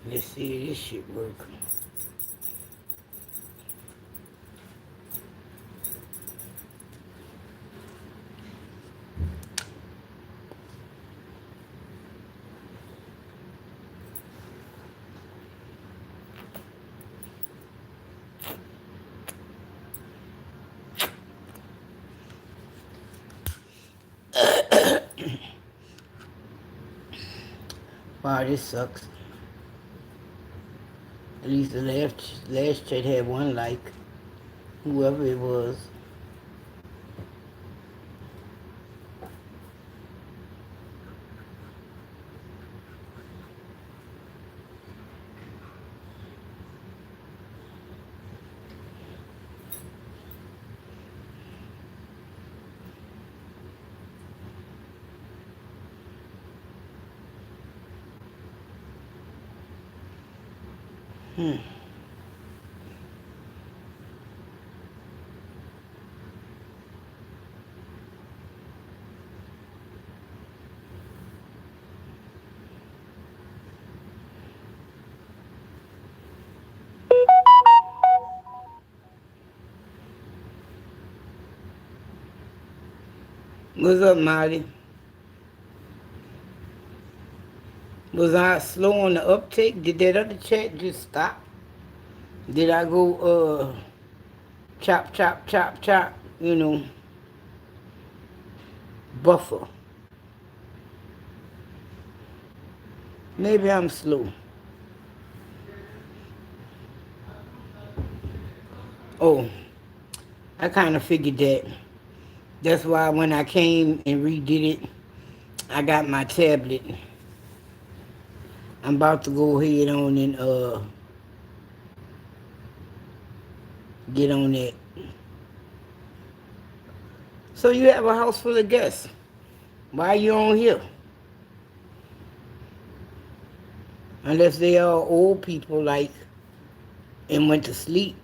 Let's see if this shit work. Wow, this sucks. At least the last chat had one like, whoever it was. What's up, Marty? Was I slow on the uptake? Did that other chat just stop? Did I go chop, chop, chop, chop, buffer? Maybe I'm slow. Oh, I kind of figured that. That's why when I came and redid it, I got my tablet. I'm about to go ahead on and get on that. So you have a house full of guests. Why are you on here? Unless they are old people like and went to sleep.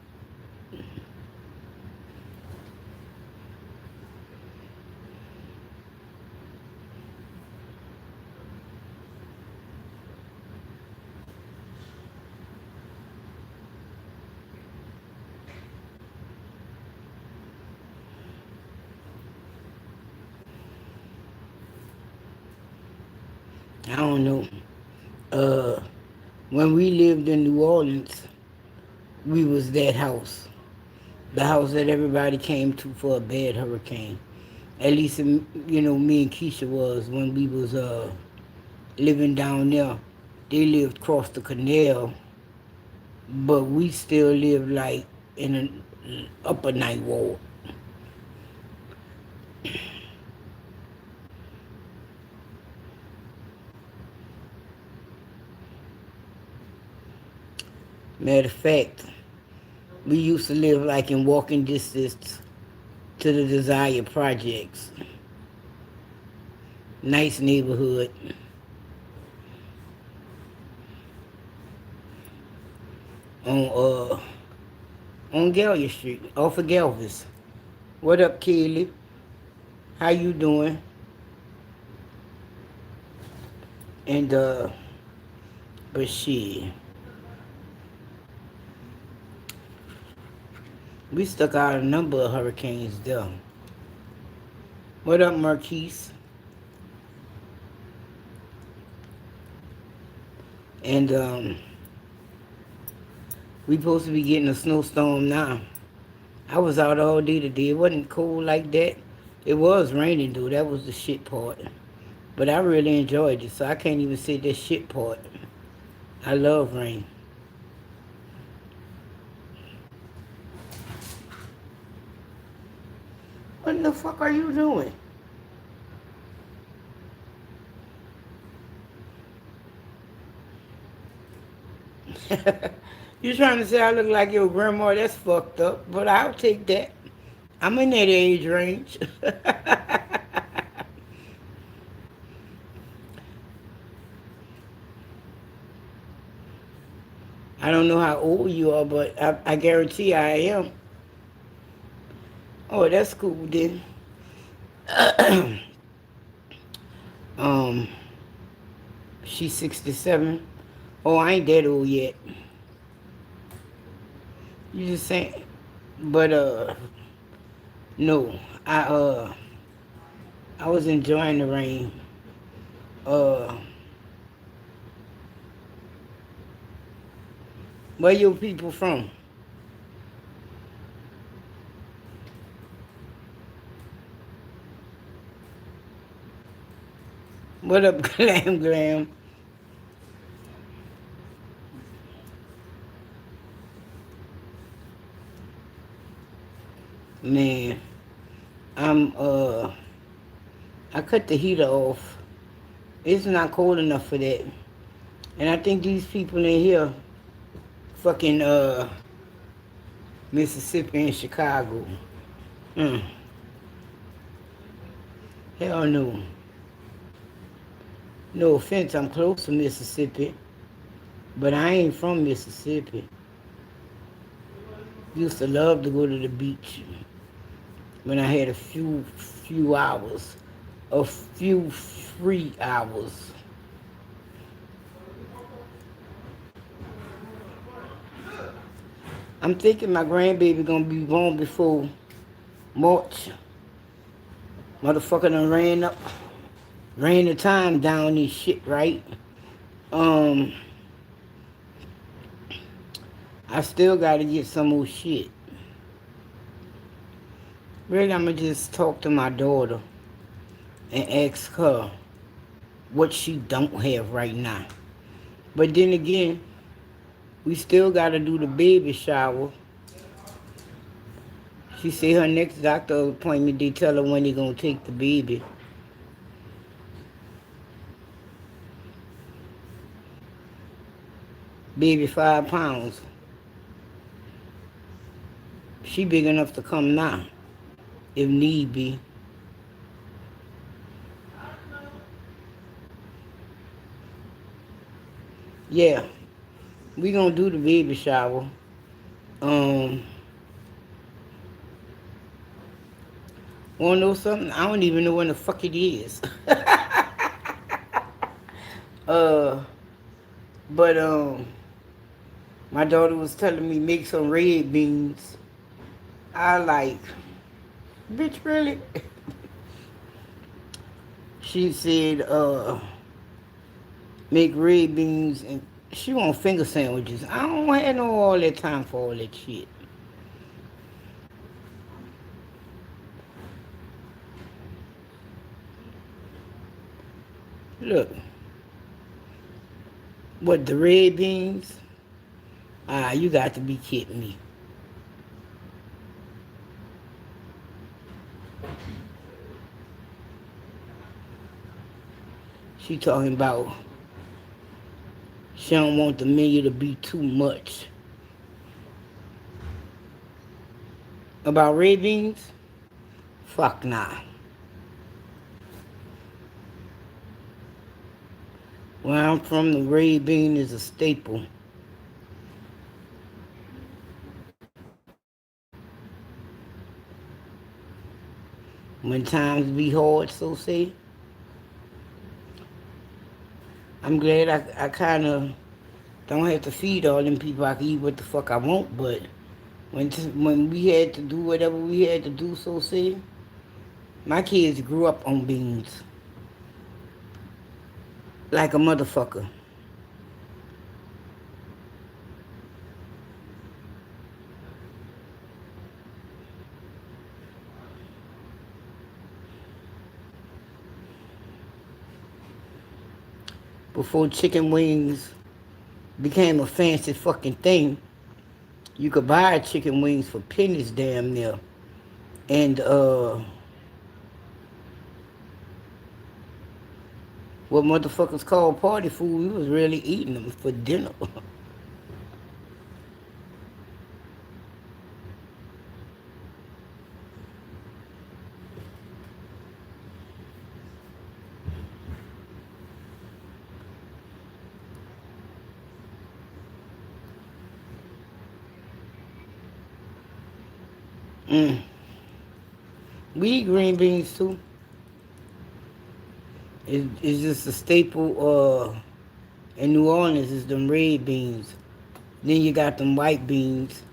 I don't know. Uh, when we lived in New Orleans, we was that house. The house that everybody came to for a bad hurricane. At least, me and Keisha was when we was living down there. They lived across the canal, but we still lived like in an upper night ward. Matter of fact, we used to live like in walking distance to the Desire Projects. Nice neighborhood. On on Gallia Street, off of Galvez. What up, Kelly? How you doing? And but shit, we stuck out a number of hurricanes there. What up, Marquise? And we supposed to be getting a snowstorm now. I was out all day today. It wasn't cold like that. It was raining though. That was the shit part. But I really enjoyed it, so I can't even say that shit part. I love rain. What the fuck are you doing? You trying to say I look like your grandma? That's fucked up, but I'll take that. I'm in that age range. I don't know how old you are, but I guarantee I am. Oh, that's cool then. Um, she's 67. Oh, I ain't that old yet. You just saying, but no, I uh, I was enjoying the rain. Uh, where your people from? What up, Glam Glam? Man, I'm I cut the heater off. It's not cold enough for that. And I think these people in here, fucking Mississippi and Chicago. Mm, hell no. No offense, I'm close to Mississippi, but I ain't from Mississippi. Used to love to go to the beach when I had a few hours, a few free hours. I'm thinking my grandbaby gonna be born before March. Motherfucker done ran the time down this shit, right? Um, I still gotta get some more shit. Really, I'ma just talk to my daughter and ask her what she don't have right now. But then again, we still gotta do the baby shower. She said her next doctor appointment, they tell her when they gonna take the baby. Baby 5 pounds. She big enough to come now, if need be. Yeah, we gonna do the baby shower. Um, wanna know something? I don't even know when the fuck it is. uh, but my daughter was telling me make some red beans. I like, bitch, really? She said, make red beans and she want finger sandwiches. I don't have no all that time for all that shit. Look, what the red beans? Ah, you got to be kidding me. She talking about she don't want the menu to be too much. About red beans? Fuck nah. Where I'm from, the red bean is a staple. When times be hard, so say, I'm glad I kind of don't have to feed all them people. I can eat what the fuck I want, but when we had to do whatever we had to do, so say, my kids grew up on beans like a motherfucker. Before chicken wings became a fancy fucking thing, you could buy chicken wings for pennies damn near. And what motherfuckers call party food, we was really eating them for dinner. Mm. We eat green beans too. It's just a staple in New Orleans is them red beans. Then you got them white beans.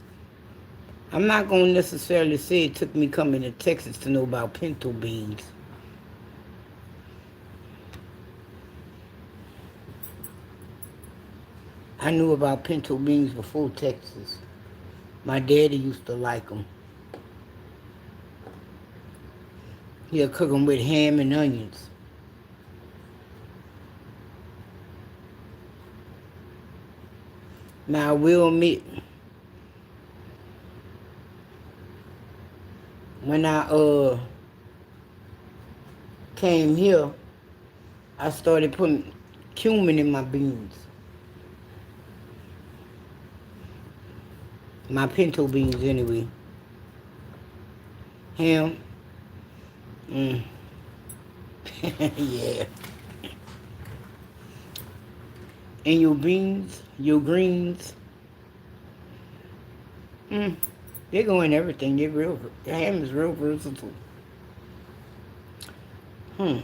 I'm not gonna necessarily say it took me coming to Texas to know about pinto beans. I knew about pinto beans before Texas. My daddy used to like them. He'll cook them with ham and onions. Now I will admit, when I came here, I started putting cumin in my beans. My pinto beans anyway. Ham. Mm. Yeah. And your beans, your greens, they go in everything. The ham is real versatile. Hmm.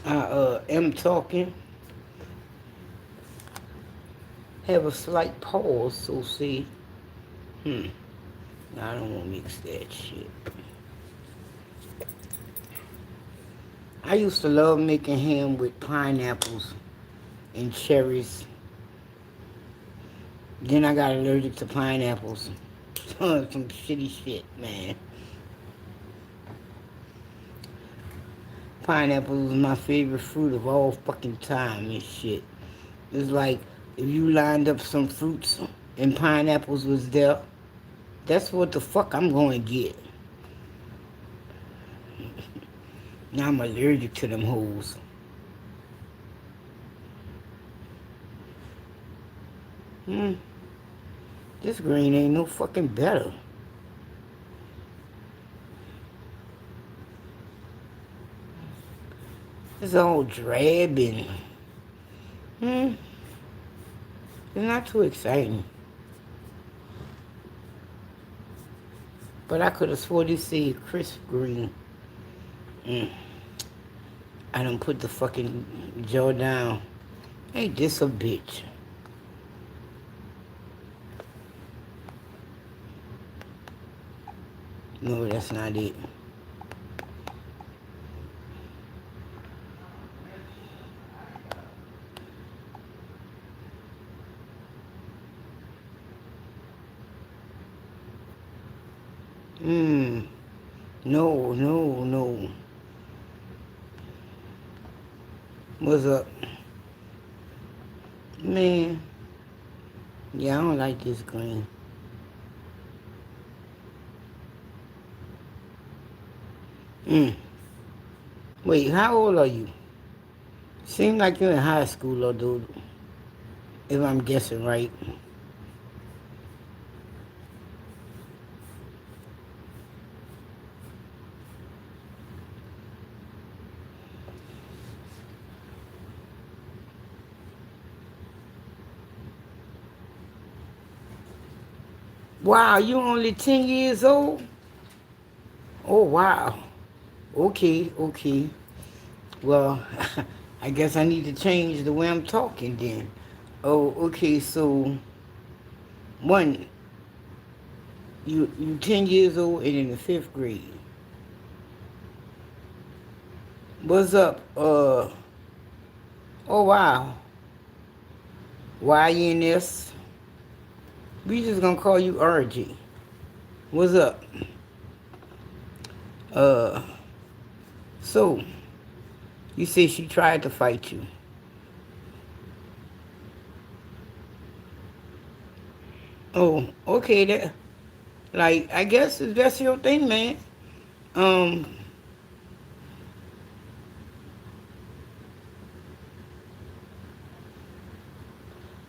I am talking. Have a slight pause, so see. Hmm. I don't want to mix that shit. I used to love making ham with pineapples and cherries. Then I got allergic to pineapples. Some shitty shit, man. Pineapple is my favorite fruit of all fucking time and shit. It's like if you lined up some fruits and pineapples was there, that's what the fuck I'm going to get. Now I'm allergic to them hoes. This green ain't no fucking better. It's all drab and it's not too exciting. But I could have swore this said crisp green. I done put the fucking jaw down. Ain't this a bitch? No, that's not it. No, no, no. What's up? Man, yeah, I don't like this green. Wait, how old are you? Seem like you're in high school, or dude, if I'm guessing right. Wow, you only 10 years old? Oh, wow. Okay, okay. Well, I guess I need to change the way I'm talking then. Oh, okay, so one, you 10 years old and in the fifth grade. What's up? Oh wow. YNS. We just gonna call you RG. What's up? Uh, so you say she tried to fight you. Oh, okay. That, like, I guess if that's your thing, man. Um,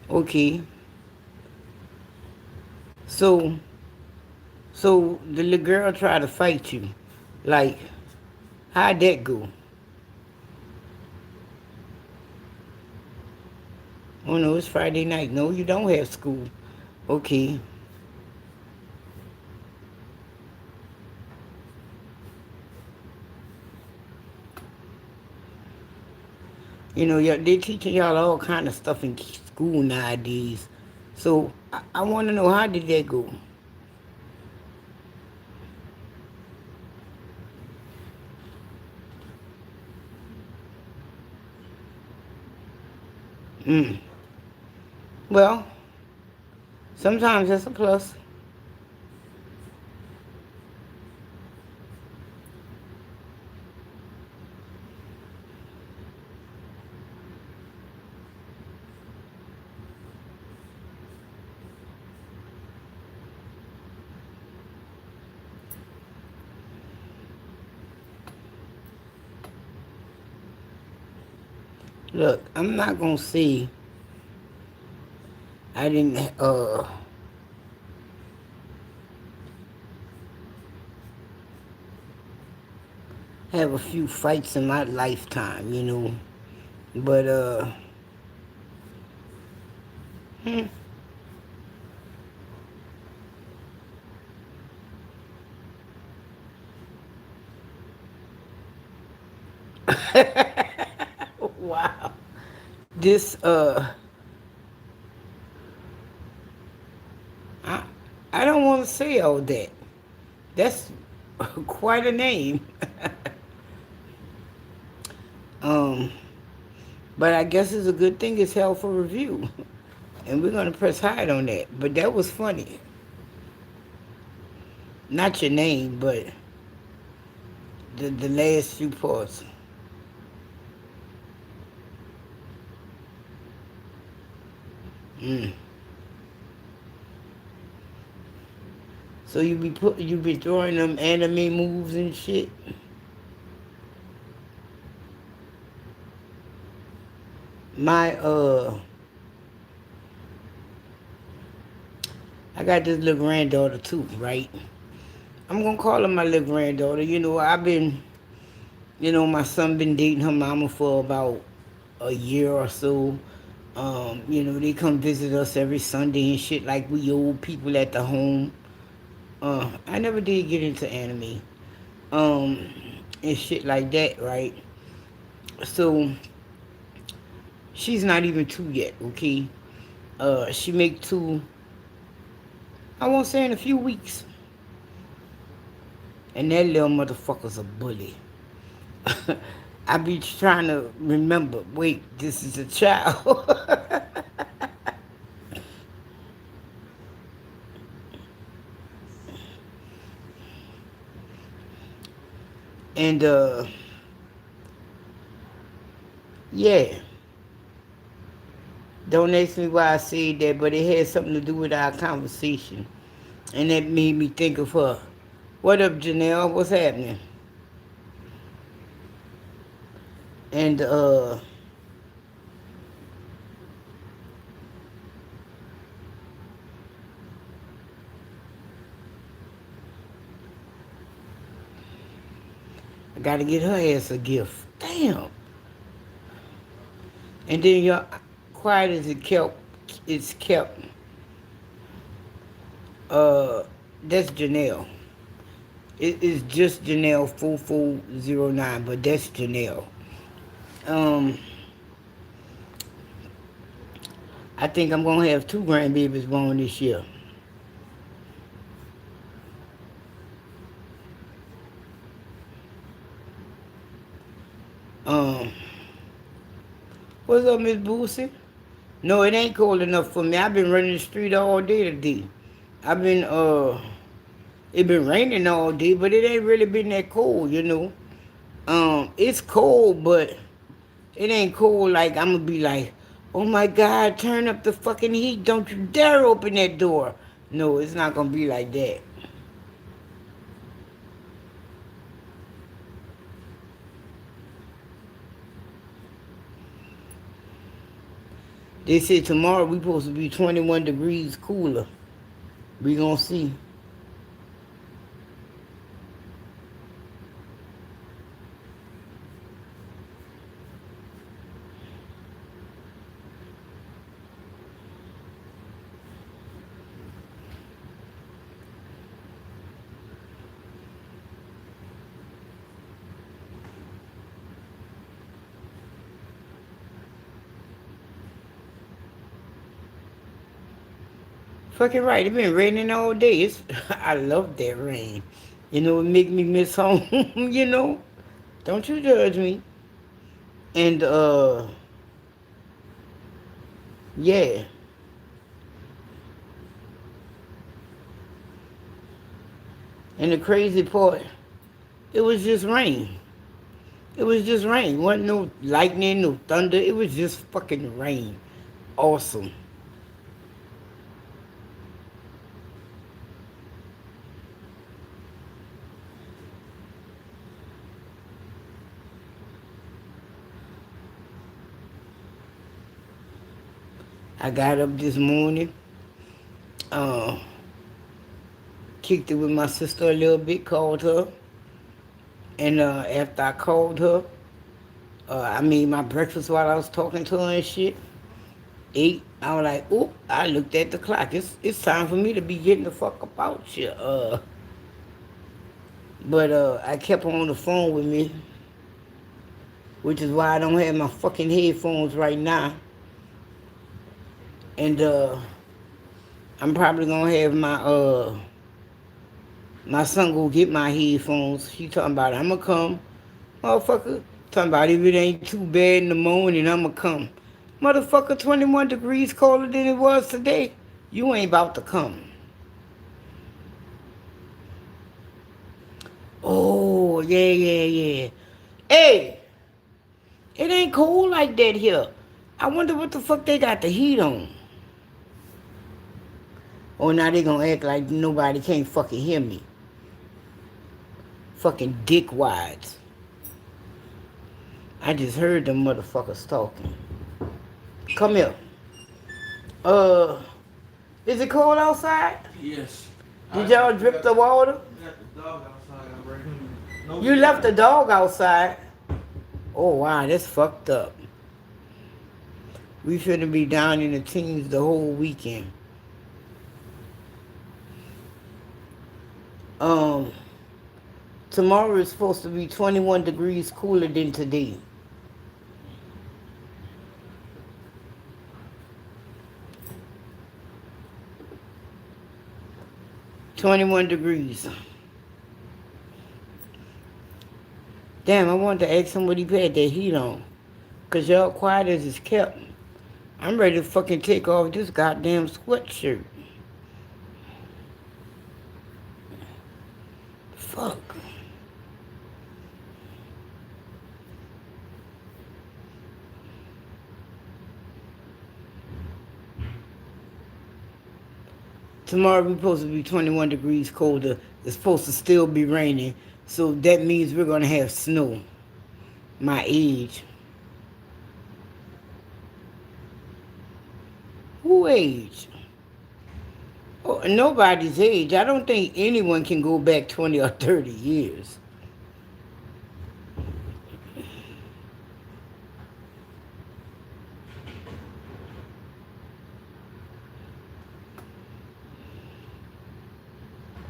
okay. So, so the little girl tried to fight you. Like, how'd that go? Oh no, it's Friday night. No, you don't have school. Okay. You know, they teaching y'all all kind of stuff in school nowadays. So I want to know, how did that go? Mm. Well, sometimes that's a plus. Look, I'm not gonna say I didn't have a few fights in my lifetime, you know, but hmm. Wow. This I I don't want to say all that. That's quite a name. um, but I guess it's a good thing it's held for review. And we're gonna press hide on that. But that was funny. Not your name, but the last few parts. Mm. So you be throwing them anime moves and shit. My I got this little granddaughter too, right? I'm gonna call her my little granddaughter. You know, my son been dating her mama for about a year or so. You know, they come visit us every Sunday and shit like we old people at the home. I never did get into anime. Um, and shit like that, right? So she's not even two yet, okay? She make two, I won't say in a few weeks. And that little motherfucker's a bully. I be trying to remember, wait, this is a child. And yeah, don't ask me why I said that, but it had something to do with our conversation. And that made me think of her. What up, Janelle? What's happening? And I gotta get her ass a gift. Damn. And then your quiet as it's kept. Uh, that's Janelle. It is just Janelle 4409, but that's Janelle. Um, I think I'm gonna have two grandbabies born this year. Um, what's up, Miss Boosie? No, it ain't cold enough for me. I've been running the street all day today. I've been it been raining all day, but it ain't really been that cold, you know. It's cold, but it ain't cold like I'm gonna be like, oh my God, turn up the fucking heat. Don't you dare open that door. No, it's not gonna be like that. They said tomorrow we supposed to be 21 degrees cooler. We gonna see. Fucking right. It been raining all day. I love that rain. You know, it make me miss home. You know, don't you judge me. And yeah. And the crazy part, it was just rain. It was just rain. Wasn't no lightning, no thunder. It was just fucking rain. Awesome. I got up this morning, uh, kicked it with my sister a little bit, called her, and after I called her, I made my breakfast while I was talking to her and shit. Ate. I was like, oop, I looked at the clock. It's time for me to be getting the fuck up out here. But I kept her on the phone with me, which is why I don't have my fucking headphones right now. And I'm probably gonna have my son go get my headphones. She talking about I'ma come. Motherfucker, talking about if it ain't too bad in the morning, I'ma come. Motherfucker, 21 degrees colder than it was today. You ain't about to come. Oh, yeah. Hey, it ain't cold like that here. I wonder what the fuck they got the heat on. Oh, now they gonna act like nobody can't fucking hear me. Fucking dickwads. I just heard them motherfuckers talking. Come here. Uh, is it cold outside? Yes. Did y'all drip the water? Got the dog outside already. You left the dog outside. Oh wow, that's fucked up. We shouldn't be down in the teens the whole weekend. Um, Tomorrow is supposed to be 21 degrees cooler than today. $21 degrees. Damn, I wanted to ask him what he had that heat on. Cause y'all quiet as it's kept. I'm ready to fucking take off this goddamn sweatshirt. Fuck. Tomorrow we're supposed to be 21 degrees colder. It's supposed to still be raining. So that means we're going to have snow. My age. Who age? Oh, nobody's age. I don't think anyone can go back 20 or 30 years.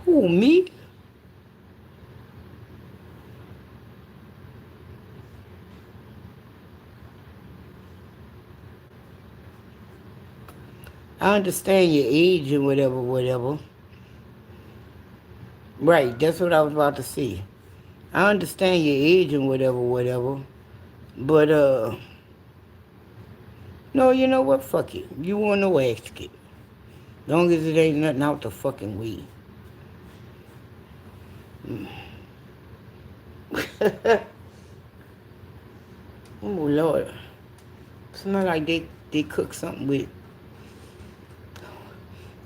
Who, me? I understand your age and whatever. Right, that's what I was about to say. I understand your age and whatever. But, no, you know what? Fuck it. You want to ask it. Long as it ain't nothing out the fucking way. Oh, Lord. Smell like they cook something with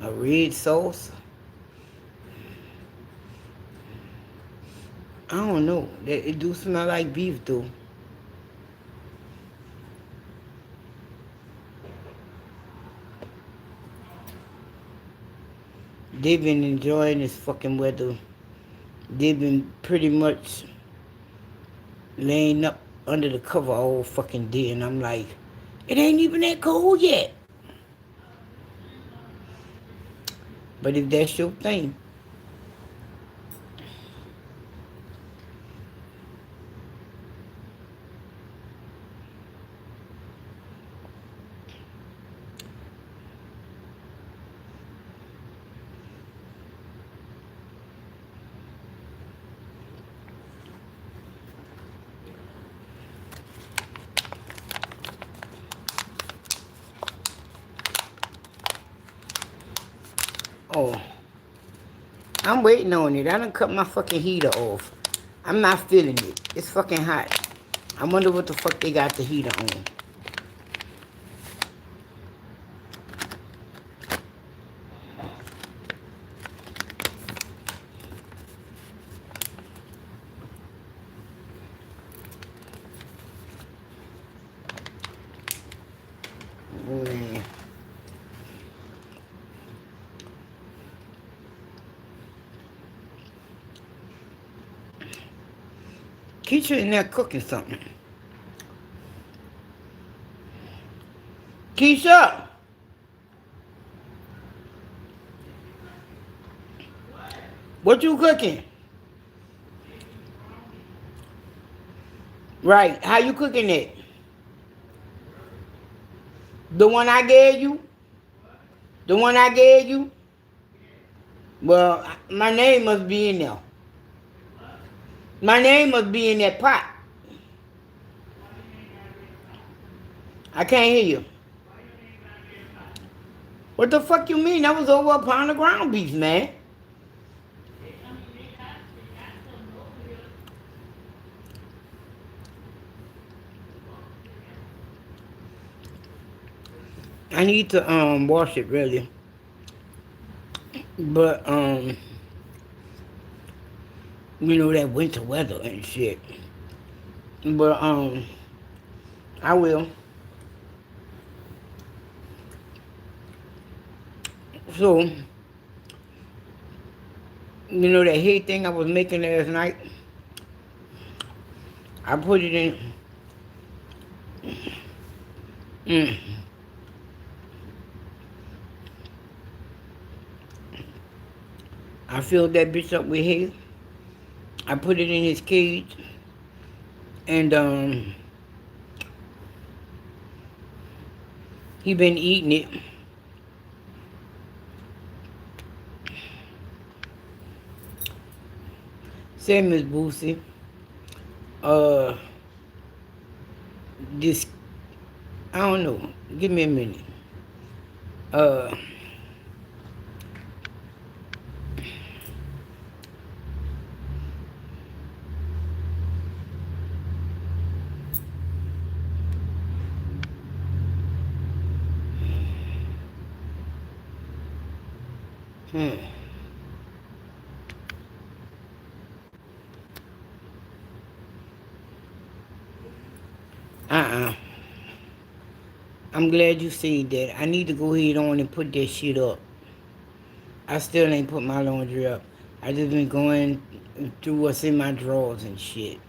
a red sauce. I don't know. It do smell like beef, though. They've been enjoying this fucking weather. They've been pretty much laying up under the cover all fucking day, and I'm like, it ain't even that cold yet. But if that's your thing, Oh, I'm waiting on it. I done cut my fucking heater off. I'm not feeling it. It's fucking hot. I wonder what the fuck they got the heater on. Man. Keisha in there cooking something. Keisha! What you cooking? Right. How you cooking it? The one I gave you? The one I gave you? Well, my name must be in there. My name must be in that pot. I can't hear you. What the fuck you mean? That was over a pound of ground beef, man. I need to wash it really. But you know that winter weather and shit. But I will. So, you know that hay thing I was making last night? I put it in. Mm, I filled that bitch up with hay. I put it in his cage. And he been eating it. Say, Miss Boosie, uh, this, I don't know. Give me a minute. Uh, hmm. Uh-uh. I'm glad you said that. I need to go ahead on and put that shit up. I still ain't put my laundry up. I just been going through what's in my drawers and shit.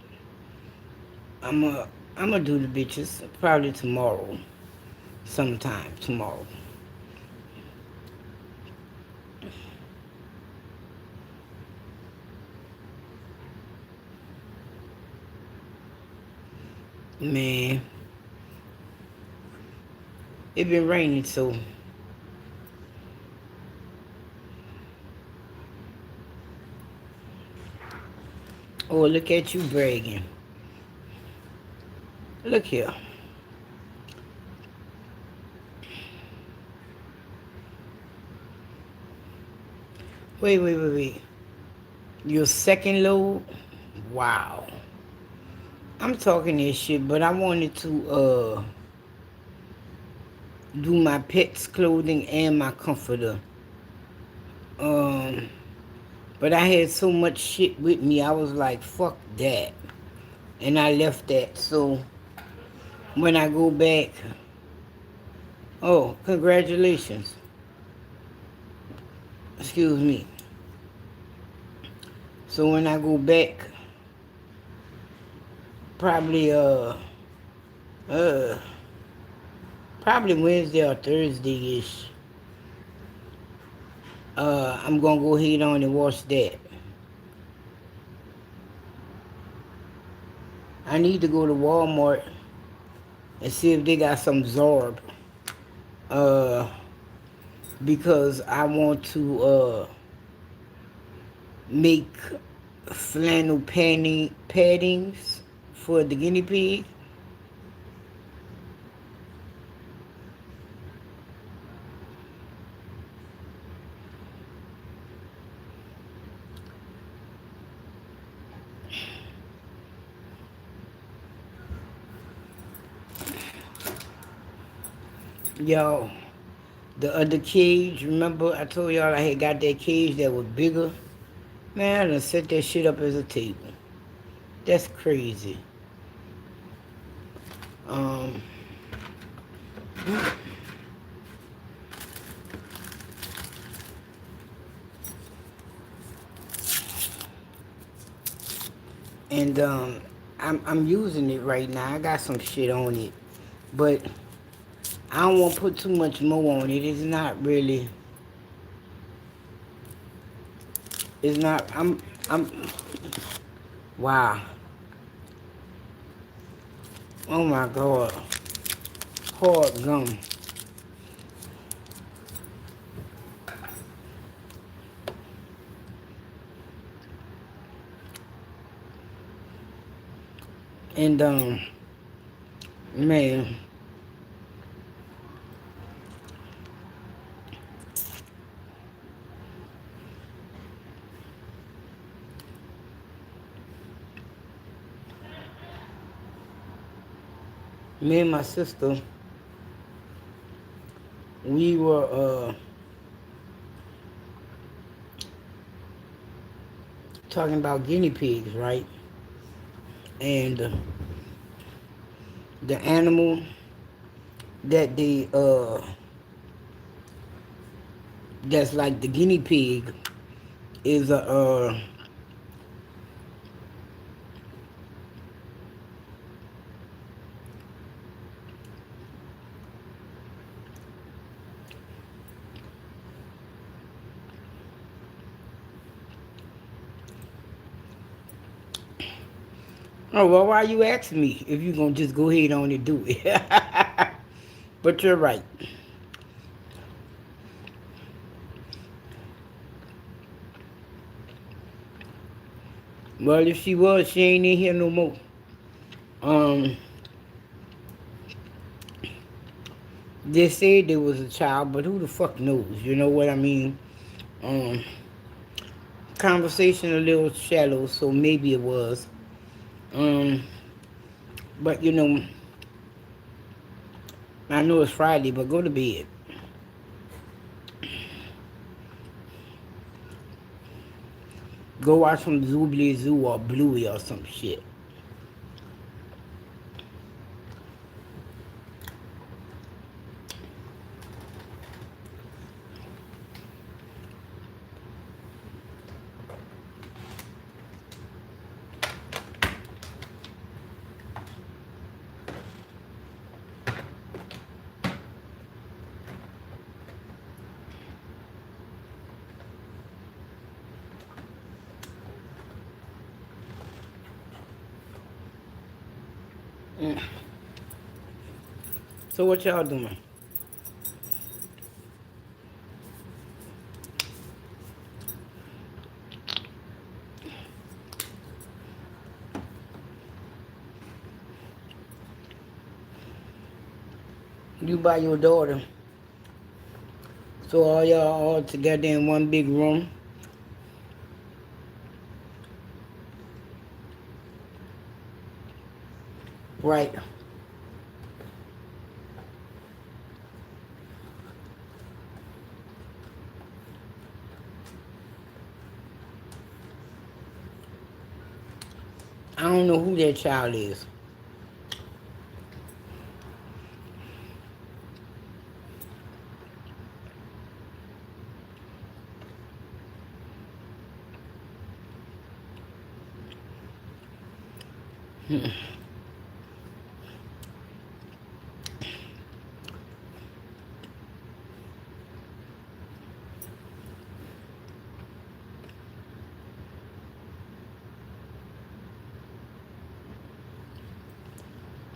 I'm do the bitches probably tomorrow. Sometime tomorrow. Man, it been raining so. Oh, look at you bragging. Look here. Wait. Your second load? Wow. I'm talking this shit, but I wanted to do my pet's clothing and my comforter. Um, but I had so much shit with me, I was like, fuck that. And I left that. So when I go back, oh, congratulations. Excuse me. So when I go back, probably uh probably Wednesday or Thursday-ish, I'm gonna go ahead on and wash that. I need to go to Walmart and see if they got some Zorb. Uh, because I want to make flannel paddings for the guinea pig. Yo, the other cage, remember I told y'all I had got that cage that was bigger? Man, I done set that shit up as a table. That's crazy. Um, and I'm using it right now. I got some shit on it, but I don't want to put too much more on it. It's not really. It's not. I'm. Wow. Oh my God. Hard gum. And man, me and my sister, we were talking about guinea pigs, right? And the animal that they that's like the guinea pig is a oh well, why you asking me if you gonna just go ahead on and do it? But you're right. Well, if she was, she ain't in here no more. Um, they said there was a child, but who the fuck knows? You know what I mean? Um, Conversation a little shallow, so maybe it was. Um, but I know it's Friday, but go to bed. Go watch some Zoobly Zoo or Bluey or some shit. Mm. So what y'all doing? You by your daughter. So all y'all all together in one big room. Right. I don't know who that child is.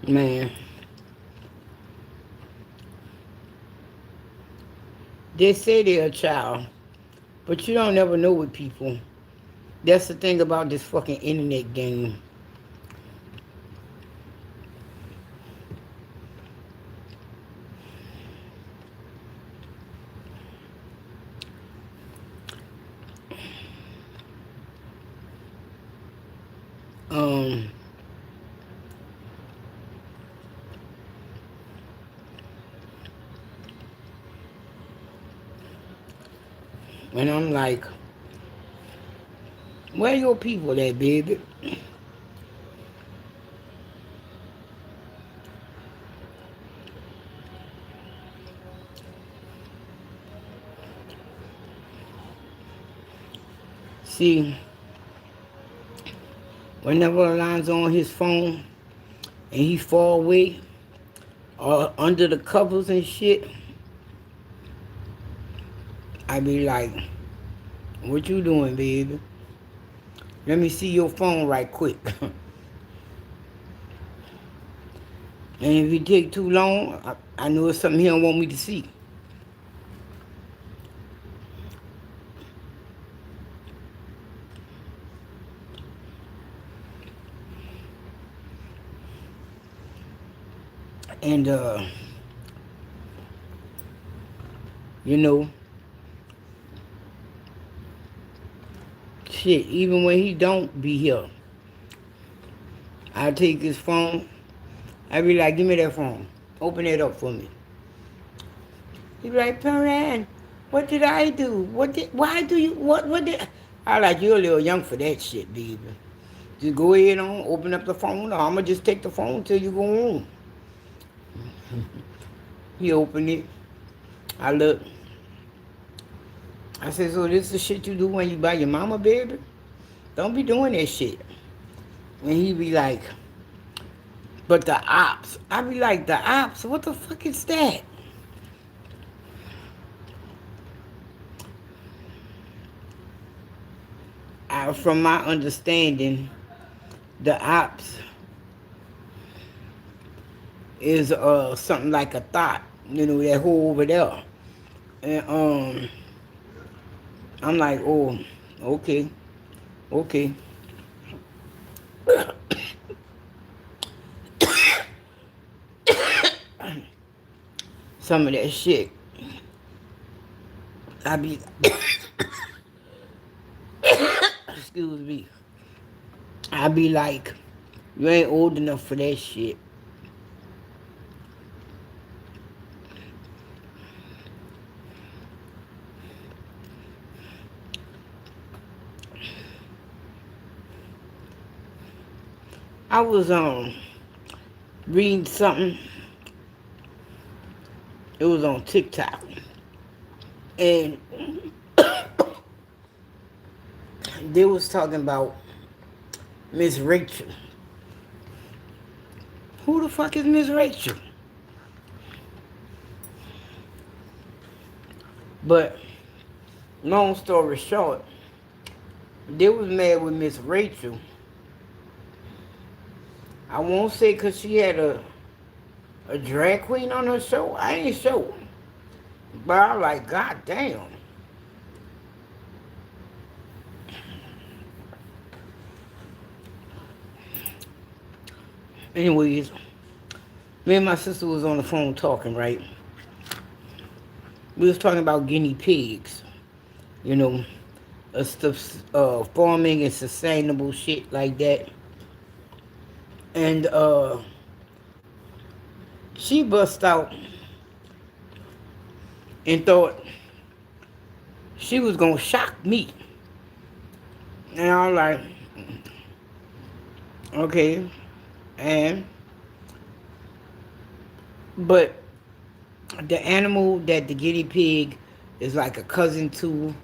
Man, they say they're a child, but you don't never know with people. That's the thing about this fucking internet game. Um, And I'm like, where your people at, baby? See, whenever Alonzo on his phone and he fall away or under the covers and shit, I be like, what you doing, baby? Let me see your phone right quick. And if it take too long, I know it's something he don't want me to see. And you know, shit, even when he don't be here, I take his phone. I be like, give me that phone. Open it up for me. He be like, Perrin, what did I do? Why do you, what did, I like, you're a little young for that shit, baby. Just go ahead on, open up the phone, or I'm gonna just take the phone till you go home. He opened it. I look. I said, so this is the shit you do when you buy your mama, baby? Don't be doing that shit. And he be like, but the ops. I be like, the ops? What the fuck is that? From my understanding, the ops is something like a thought, you know, that hole over there. And I'm like, oh, okay, okay. Some of that shit, I be, excuse me, I be like, you ain't old enough for that shit. I was reading something. It was on TikTok, and they was talking about Miss Rachel. Who the fuck is Miss Rachel? But long story short, they was mad with Miss Rachel. I won't say because she had a drag queen on her show. I ain't sure. But I'm like, God damn. Anyways, me and my sister was on the phone talking, right? We was talking about guinea pigs, you know, stuff, farming and sustainable shit like that. And she bust out and thought she was gonna shock me. And I'm like, okay, and but the animal that the guinea pig is like a cousin to,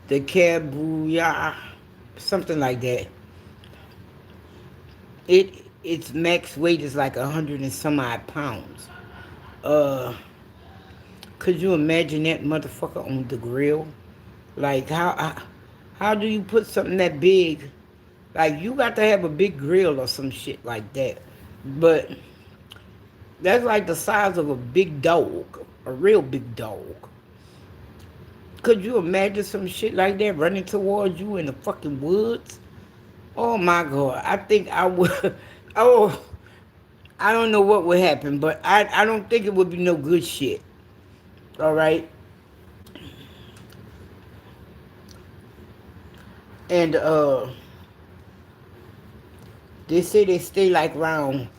the cabrooya, something like that. Its max weight is like 100 and some odd pounds. Uh, could you imagine that motherfucker on the grill? Like how do you put something that big? Like you got to have a big grill or some shit like that. But that's like the size of a big dog, a real big dog. Could you imagine some shit like that running towards you in the fucking woods? Oh my God, I think I would. Oh, I don't know what would happen, but I don't think it would be no good shit. All right. And they say they stay like around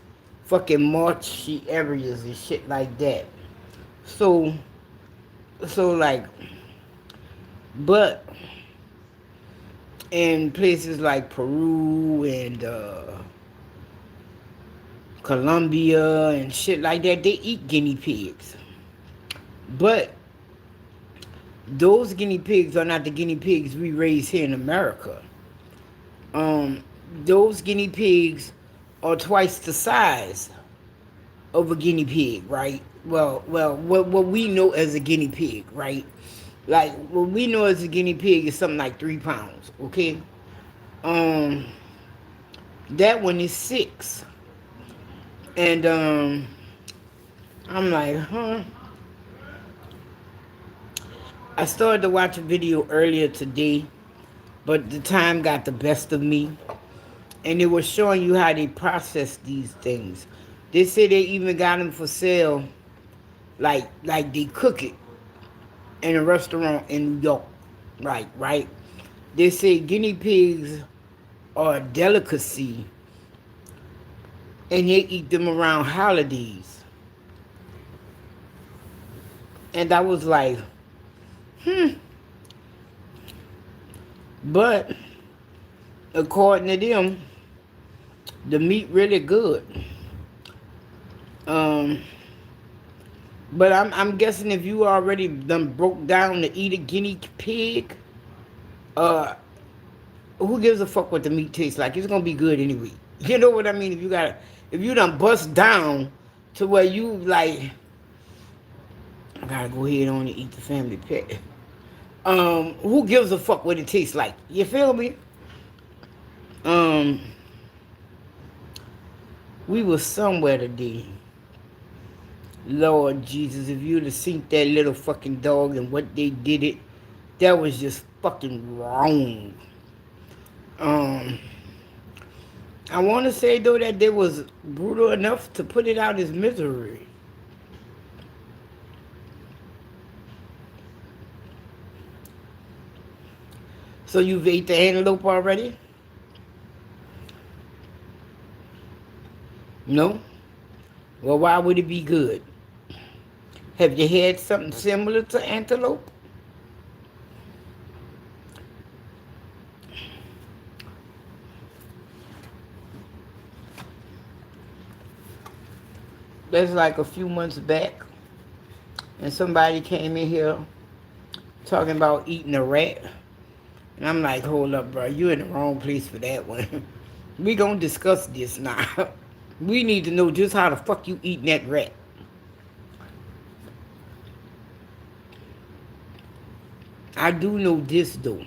fucking marshy areas and shit like that. So like But in places like Peru and Colombia and shit like that, they eat guinea pigs. But those guinea pigs are not the guinea pigs we raise here in America. Um, those guinea pigs are twice the size of a guinea pig, right? Well, what we know as a guinea pig, right? Like what we know as a guinea pig is something like 3 pounds, okay? Um, that one is 6, and I'm like, huh? I started to watch a video earlier today, but the time got the best of me, and it was showing you how they process these things. They say they even got them for sale, like they cook it in a restaurant in New York, right. They say guinea pigs are a delicacy, and they eat them around holidays. And I was like, but according to them, the meat really good. Um, but I'm guessing if you already done broke down to eat a guinea pig, uh, who gives a fuck what the meat tastes like? It's gonna be good anyway. You know what I mean? If you done bust down to where you like, I gotta go ahead on and eat the family pet. Who gives a fuck what it tastes like? You feel me? Um, we was somewhere today. Lord Jesus, if you'd have seen that little fucking dog and what they did it, that was just fucking wrong. I want to say though that they was brutal enough to put it out as misery. So you've ate the antelope already? No? Well, why would it be good? Have you had something similar to antelope? That's like a few months back, and somebody came in here talking about eating a rat. And I'm like, hold up, bro, you in the wrong place for that one. We gonna discuss this now. We need to know just how the fuck you eating that rat. I do know this though.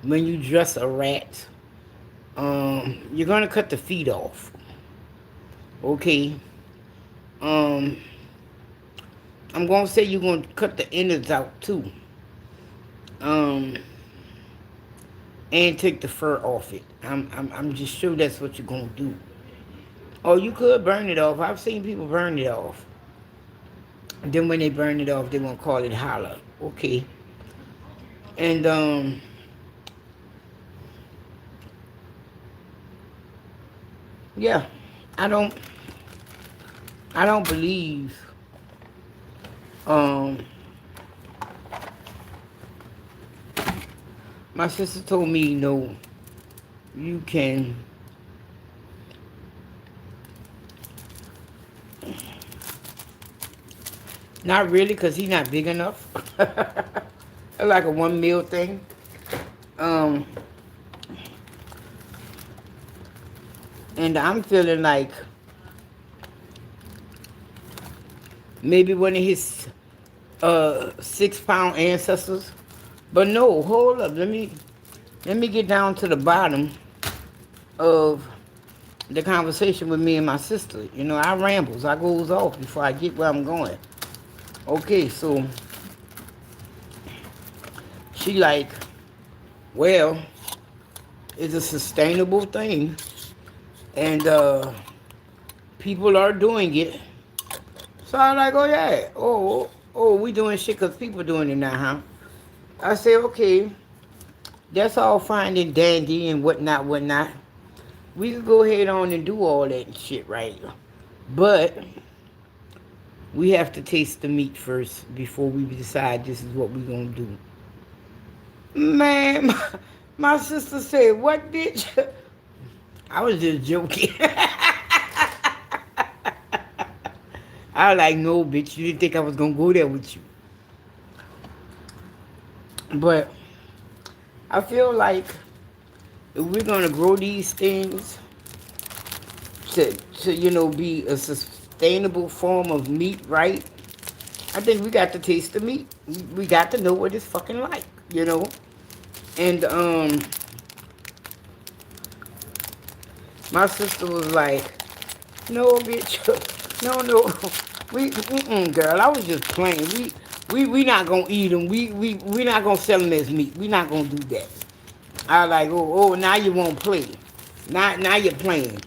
When you dress a rat, you're gonna cut the feet off. Okay. I'm gonna say you're gonna cut the innards out too. And take the fur off it. I'm just sure that's what you're gonna do. Or you could burn it off. I've seen people burn it off. And then when they burn it off, they won't call it holler. Okay. And yeah, I don't believe my sister told me no, you can not really because he's not big enough. Like a 1 meal thing. And I'm feeling like maybe one of his 6 pound ancestors. But no, hold up. Let me get down to the bottom of the conversation with me and my sister. You know, I rambles, I goes off before I get where I'm going. Okay, so she like, well, it's a sustainable thing, and people are doing it. So I'm like, oh yeah, oh, we doing shit because people doing it now, huh? I say, okay, that's all fine and dandy and whatnot. We can go ahead on and do all that shit, right? But we have to taste the meat first before we decide this is what we're gonna do. Man, my sister said, what, bitch? I was just joking. I was like, no, bitch, you didn't think I was going to go there with you. But I feel like if we're going to grow these things to be a sustainable form of meat, right? I think we got to taste the meat. We got to know what it's fucking like. And my sister was like, no, bitch, no. Girl, I was just playing. We not gonna eat them. We not gonna sell them as meat. We not gonna do that. I was like, oh, now you won't play. Now you're playing.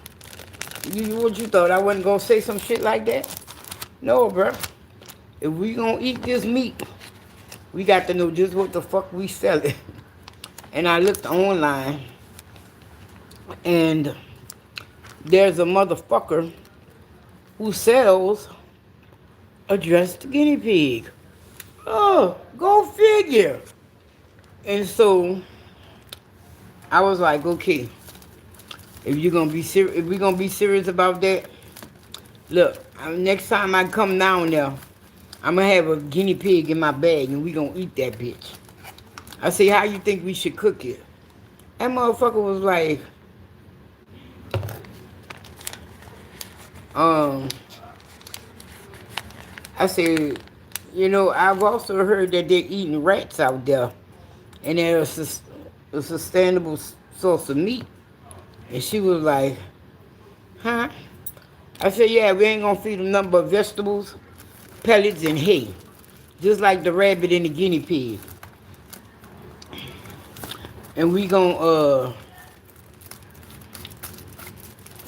What you thought I wasn't gonna say some shit like that? No, bro. If we gonna eat this meat, we got to know just what the fuck we selling. And I looked online, and there's a motherfucker who sells a dressed guinea pig. Oh, go figure. And so I was like, okay, if we're gonna be serious about that, look, next time I come down there, I'm gonna have a guinea pig in my bag and we gonna eat that bitch. I say, how you think we should cook it? That motherfucker was like, I said, I've also heard that they're eating rats out there, and they're a sustainable source of meat. And she was like, huh? I said, yeah, we ain't gonna feed them nothing but vegetables, pellets, and hay. Just like the rabbit and the guinea pig. And we gonna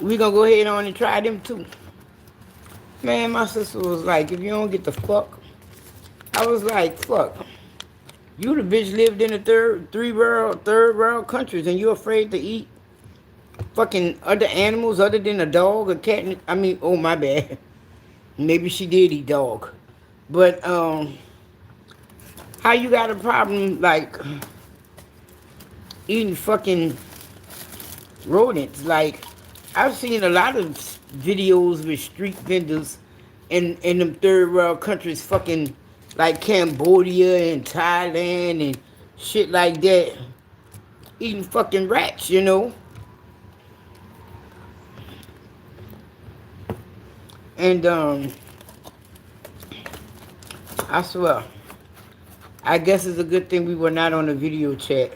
go ahead on and try them too. Man, my sister was like, if you don't get the fuck. I was like, fuck. You the bitch lived in the third world countries and you afraid to eat fucking other animals other than a dog, a cat. I mean, oh my bad. Maybe she did eat dog. But how you got a problem like eating fucking rodents? Like, I've seen a lot of videos with street vendors in them third world countries, fucking like Cambodia and Thailand and shit like that, eating fucking rats, And I swear, I guess it's a good thing we were not on the video chat,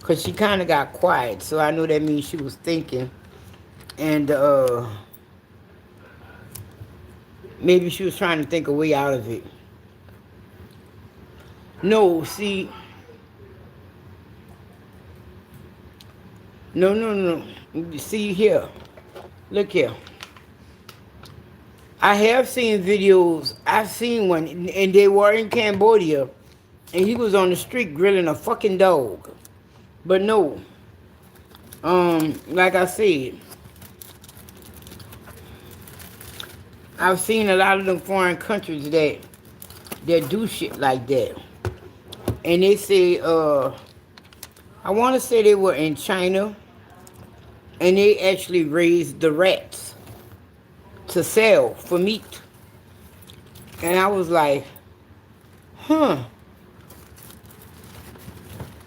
cause she kind of got quiet, so I know that means she was thinking, and maybe she was trying to think a way out of it. No, see, no. See here, look here. I have seen videos. I've seen one, and they were in Cambodia, and he was on the street grilling a fucking dog. But no, like I said, I've seen a lot of them foreign countries that do shit like that, and they say, I want to say they were in China, and they actually raised the rats to sell for meat. And I was like, huh.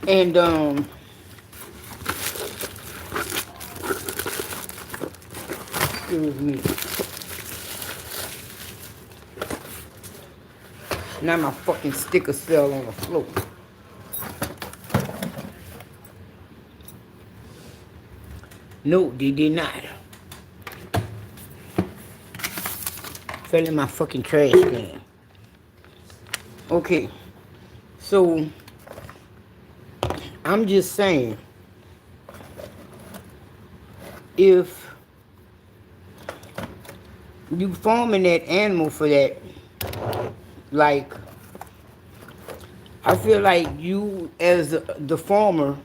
And excuse me. Now my fucking sticker fell on the floor. No, they did not. Fell in my fucking trash can. Okay, so I'm just saying, if you farming that animal for that, like, I feel like you as the farmer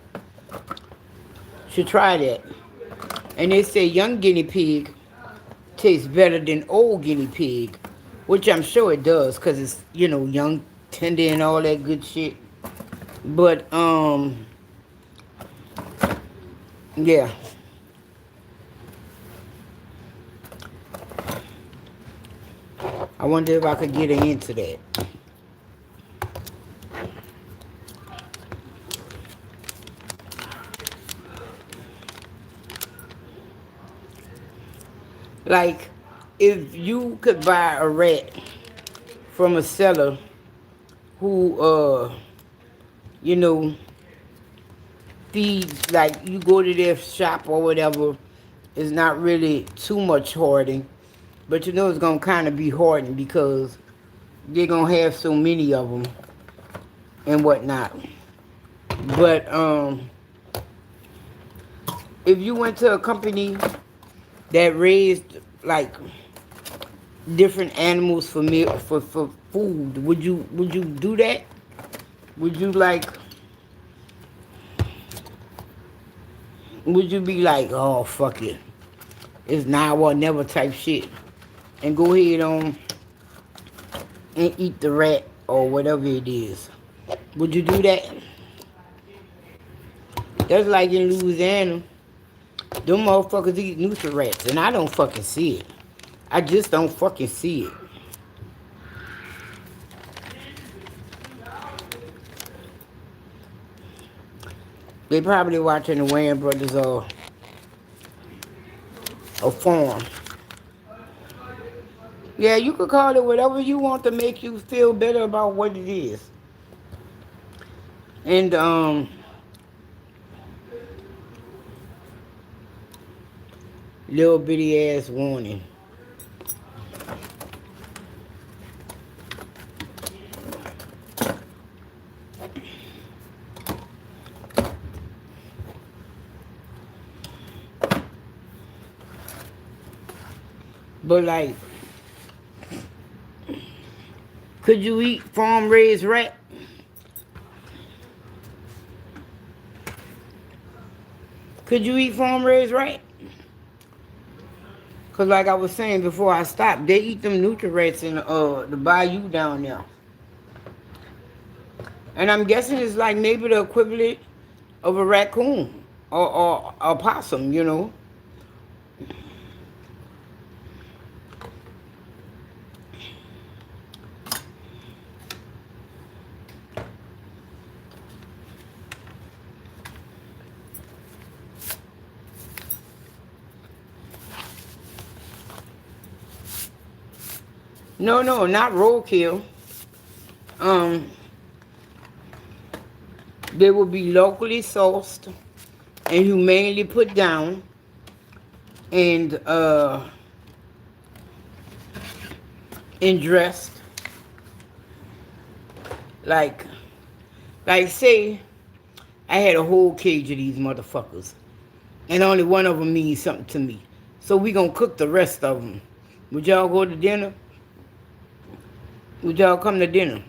should try that. And they say young guinea pig tastes better than old guinea pig, which I'm sure it does, because it's, young, tender and all that good shit. But yeah. I wonder if I could get into that. Like, if you could buy a rat from a seller who, you know, feeds, like you go to their shop or whatever, it's not really too much hoarding, but you know it's gonna kind of be hoarding because they're gonna have so many of them and whatnot. But if you went to a company that raised like different animals for meal for food, would you do that? Would you like? Would you be like, oh fuck it, it's now or never type shit, and go ahead on and eat the rat or whatever it is? Would you do that? That's like in Louisiana. Them motherfuckers eat Nutri-Rats, and I don't fucking see it. I just don't fucking see it. They probably watching the Wayans Brothers or a farm. Yeah, you could call it whatever you want to make you feel better about what it is. And little bitty ass warning. But like, could you eat farm raised rat? Could you eat farm raised rat? Cause like I was saying before I stopped, they eat them Nutri-Rats in the bayou down there. And I'm guessing it's like maybe the equivalent of a raccoon or a possum, you know. No, no, not roadkill. Um, they will be locally sourced and humanely put down and and dressed. Like, like say I had a whole cage of these motherfuckers, and only one of them means something to me. So we gonna cook the rest of them. Would y'all go to dinner? Would y'all come to dinner?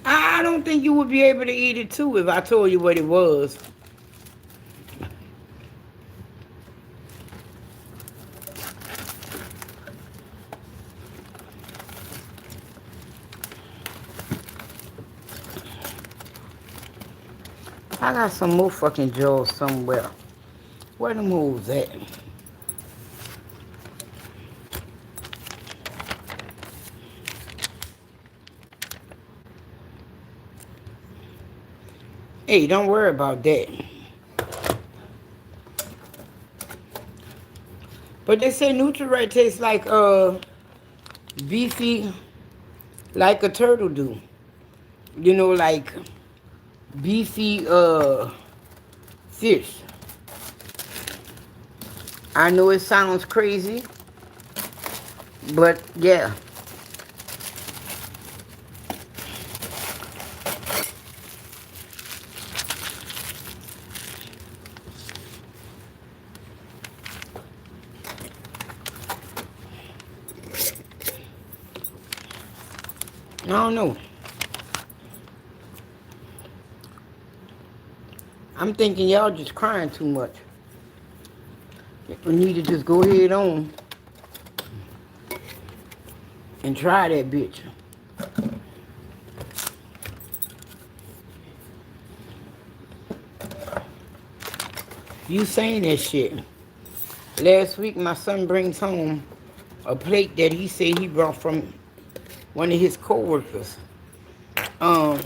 I don't think you would be able to eat it too if I told you what it was. I got some more fucking jaws somewhere. Where them hoes at? Hey, don't worry about that. But they say Nutri-Right tastes like beefy, like a turtle do. You know, like beefy fish. I know it sounds crazy, but yeah. I don't know. I'm thinking y'all just crying too much. We need to just go ahead on and try that bitch. You saying that shit. Last week, my son brings home a plate that he said he brought from one of his co-workers. Um,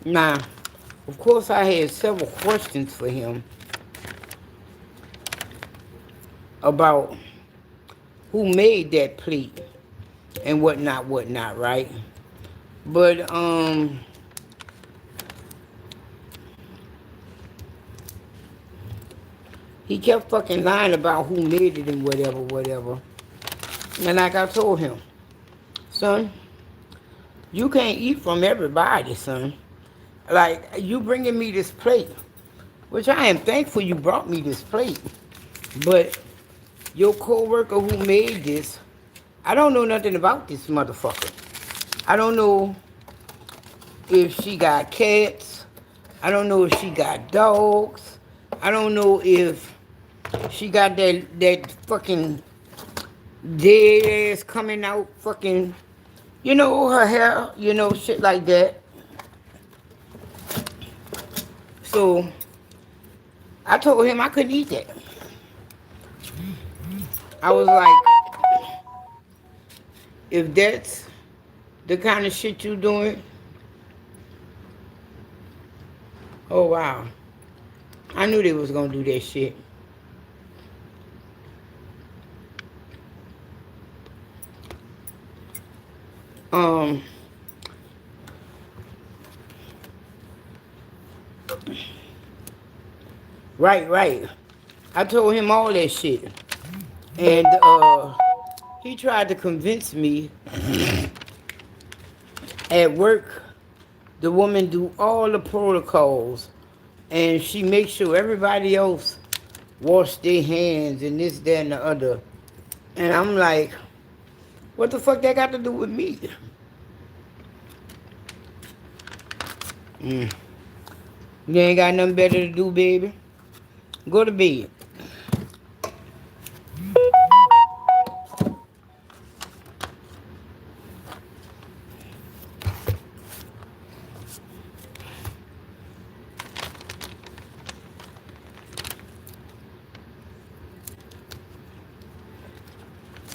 now, of course, I had several questions for him about who made that plate and whatnot, right? But, he kept fucking lying about who made it and whatever. And like I told him, son, you can't eat from everybody, son. Like, you bringing me this plate, which I am thankful you brought me this plate. But your co-worker who made this, I don't know nothing about this motherfucker. I don't know if she got cats. I don't know if she got dogs. I don't know if she got that fucking dead ass coming out fucking, her hair, shit like that. So I told him I couldn't eat that. I was like, if that's the kind of shit you doing, oh wow. I knew they was gonna do that shit. Right. I told him all that shit. And he tried to convince me at work the woman do all the protocols and she makes sure everybody else wash their hands and this, that, and the other. And I'm like, what the fuck that got to do with me? You ain't got nothing better to do, baby? Go to bed.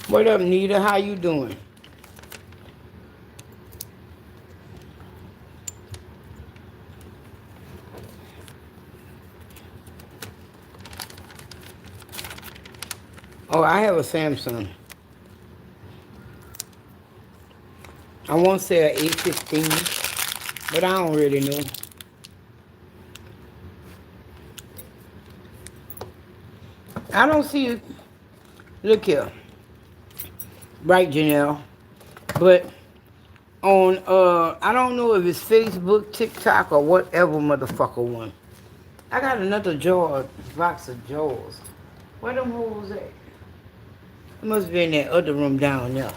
What up, Nita? How you doing? Oh, I have a Samsung. I won't say an A15, but I don't really know. I don't see it. Look here. Right, Janelle. But on, I don't know if it's Facebook, TikTok, or whatever motherfucker one. I got another box of Jaws. Where them holes at? It must be in that other room down there.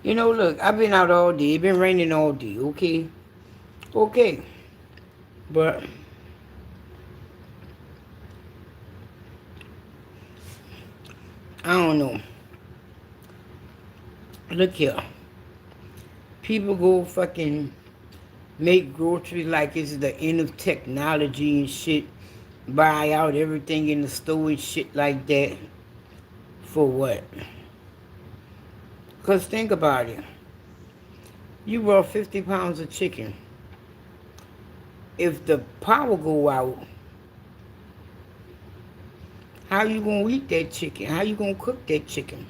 Look, I've been out all day. It's been raining all day, okay? Okay. But I don't know. Look here. People go fucking make groceries like it's the end of technology and shit. Buy out everything in the store and shit like that. For what? Because think about it. You bought 50 pounds of chicken. If the power go out, how you going to eat that chicken? How you going to cook that chicken?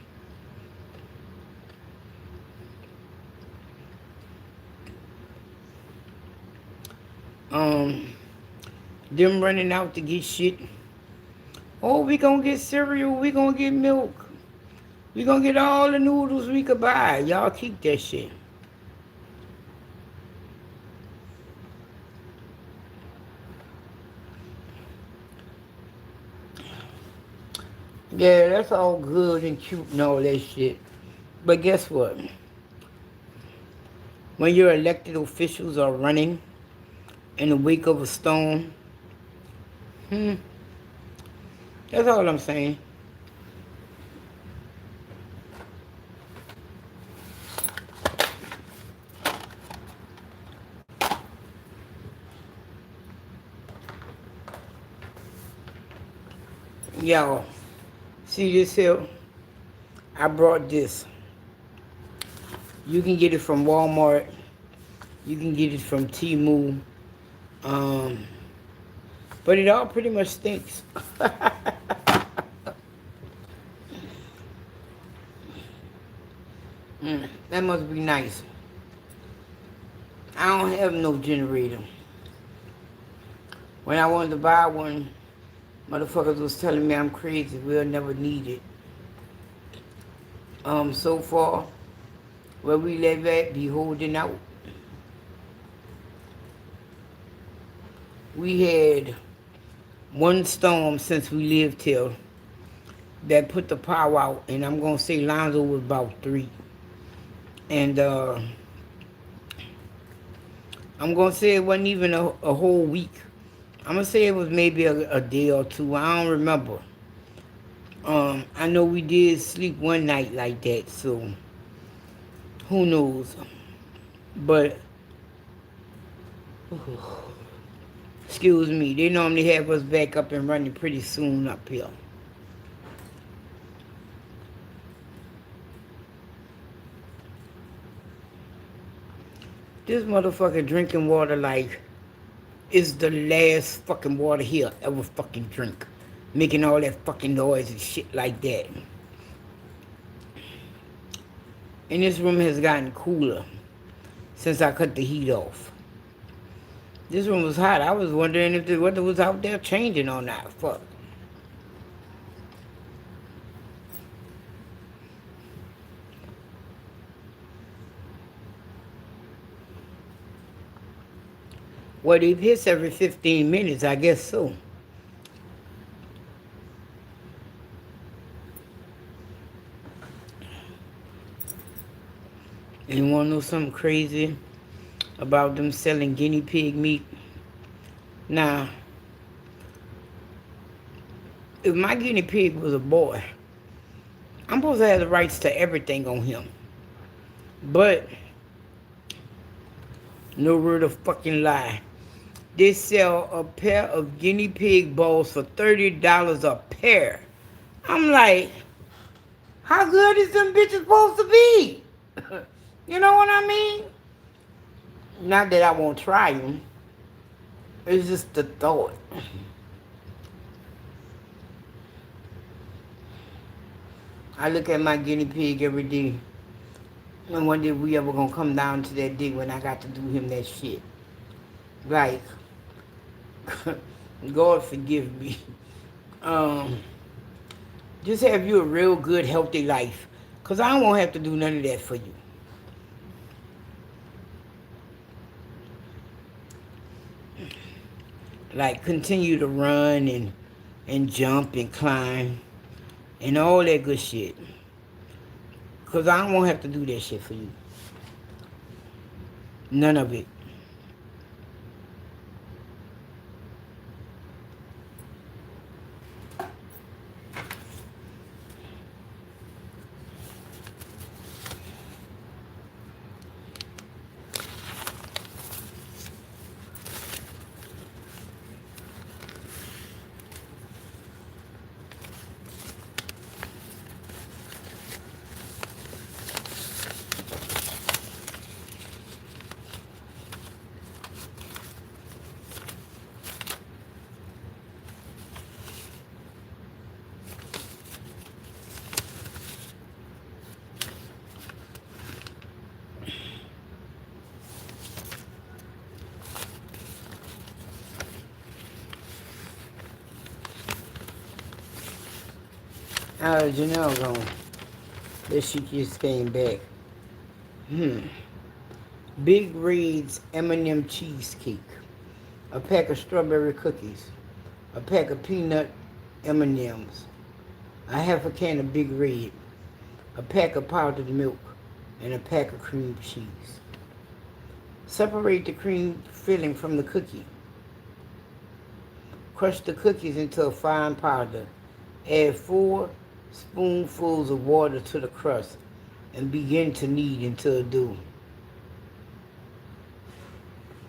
Them running out to get shit. Oh, we gonna get cereal. We gonna get milk. We gonna get all the noodles we could buy. Y'all keep that shit. Yeah, that's all good and cute and all that shit. But guess what? When your elected officials are running in the wake of a storm, hmm, that's all I'm saying. Y'all, see this here? I brought this. You can get it from Walmart. You can get it from Temu. Um, but it all pretty much stinks. That must be nice. I don't have no generator. When I wanted to buy one, motherfuckers was telling me I'm crazy. We'll never need it. So far, where we live at, be holding out. We had one storm since we lived here that put the power out, and I'm gonna say Lonzo was about 3. And I'm gonna say it wasn't even a whole week. I'm gonna say it was maybe a day or 2. I don't remember. I know we did sleep one night like that, so who knows? But excuse me, they normally have us back up and running pretty soon up here. This motherfucker drinking water like it's the last fucking water he'll ever fucking drink. Making all that fucking noise and shit like that. And this room has gotten cooler since I cut the heat off. This room was hot. I was wondering if the weather was out there changing or not. Fuck. Well, it hits every 15 minutes, I guess so. And you wanna know something crazy about them selling guinea pig meat? Now, if my guinea pig was a boy, I'm supposed to have the rights to everything on him. But, no word of fucking lie. They sell a pair of guinea pig balls for $30 a pair. I'm like, how good is them bitches supposed to be? You know what I mean? Not that I won't try them. It's just the thought. I look at my guinea pig every day and wonder if we ever gonna come down to that day when I got to do him that shit. Like, God forgive me. Just have you a real good, healthy life. Because I won't have to do none of that for you. Like, continue to run and jump and climb and all that good shit. Because I won't have to do that shit for you. None of it. Janelle gone. That she just came back. Big Red's M&M cheesecake. A pack of strawberry cookies. A pack of peanut M&Ms. a half a can of Big Red, a pack of powdered milk, and a pack of cream cheese. Separate the cream filling from the cookie. Crush the cookies into a fine powder. Add 4 spoonfuls of water to the crust and begin to knead until dough.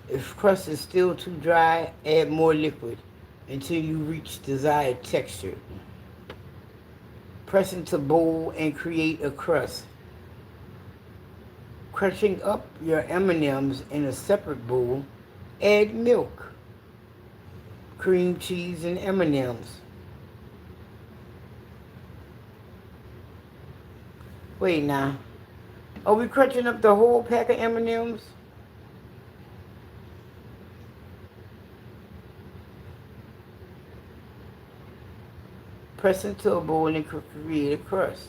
If crust is still too dry, add more liquid until you reach desired texture. Press into bowl and create a crust. Crushing up your M&Ms in a separate bowl, add milk, cream cheese, and M&Ms. Wait now. Are we crunching up the whole pack of M&Ms? Press into a bowl and create a crust.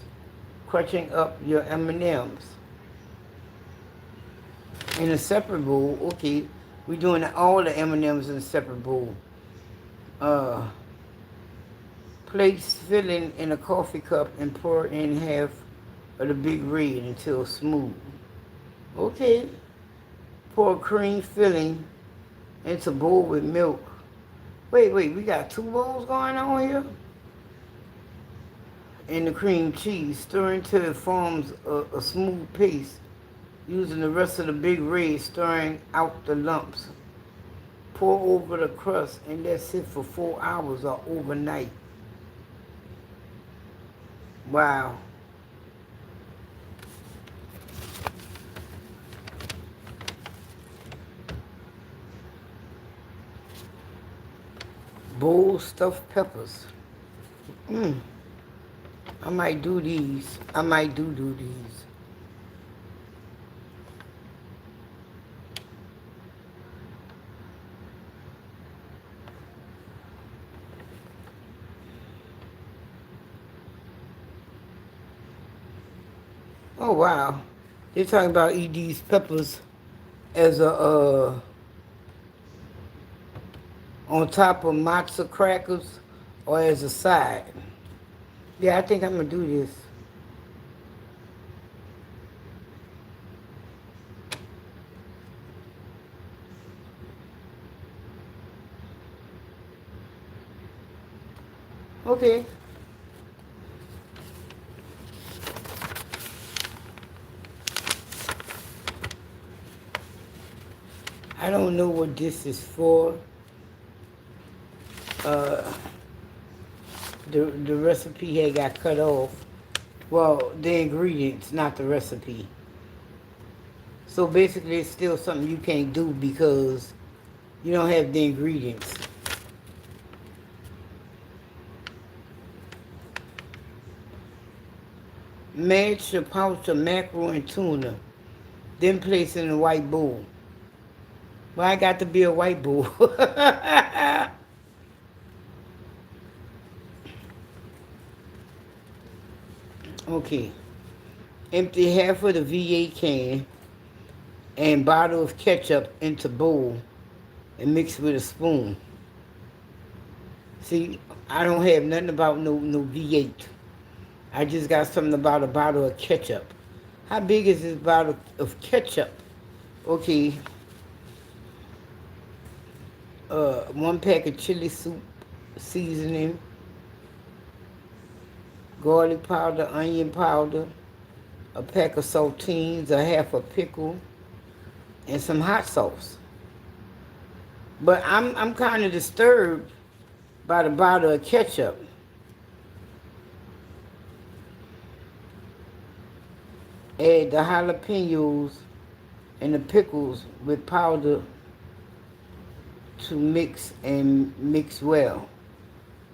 Crunching up your M&Ms. In a separate bowl, okay, we're doing all the M&Ms in a separate bowl. Place filling in a coffee cup and pour in half of the Big Red until smooth. Okay. Pour cream filling into bowl with milk. Wait, we got 2 bowls going on here? And the cream cheese. Stir until it forms a smooth paste. Using the rest of the Big Red, stirring out the lumps. Pour over the crust and let sit for 4 hours or overnight. Wow. Bowl stuffed peppers. I might do these. I might do these. Oh wow. They're talking about eat these peppers as a on top of matzo crackers or as a side. Yeah, I think I'm gonna do this. Okay. I don't know what this is for. The recipe had got cut off. Well, the ingredients, not the recipe. So basically it's still something you can't do because you don't have the ingredients. Mash a pouch of mackerel and tuna, then place in a white bowl. Well, I got to be a white bowl. Okay. Empty half of the V8 can and bottle of ketchup into bowl and mix with a spoon. See, I don't have nothing about no V8. I just got something about a bottle of ketchup. How big is this bottle of ketchup? Okay. 1 pack of chili soup seasoning, garlic powder, onion powder, a pack of saltines, a half a pickle, and some hot sauce. But I'm kind of disturbed by the bottle of ketchup. Add the jalapenos and the pickles with powder to mix and mix well.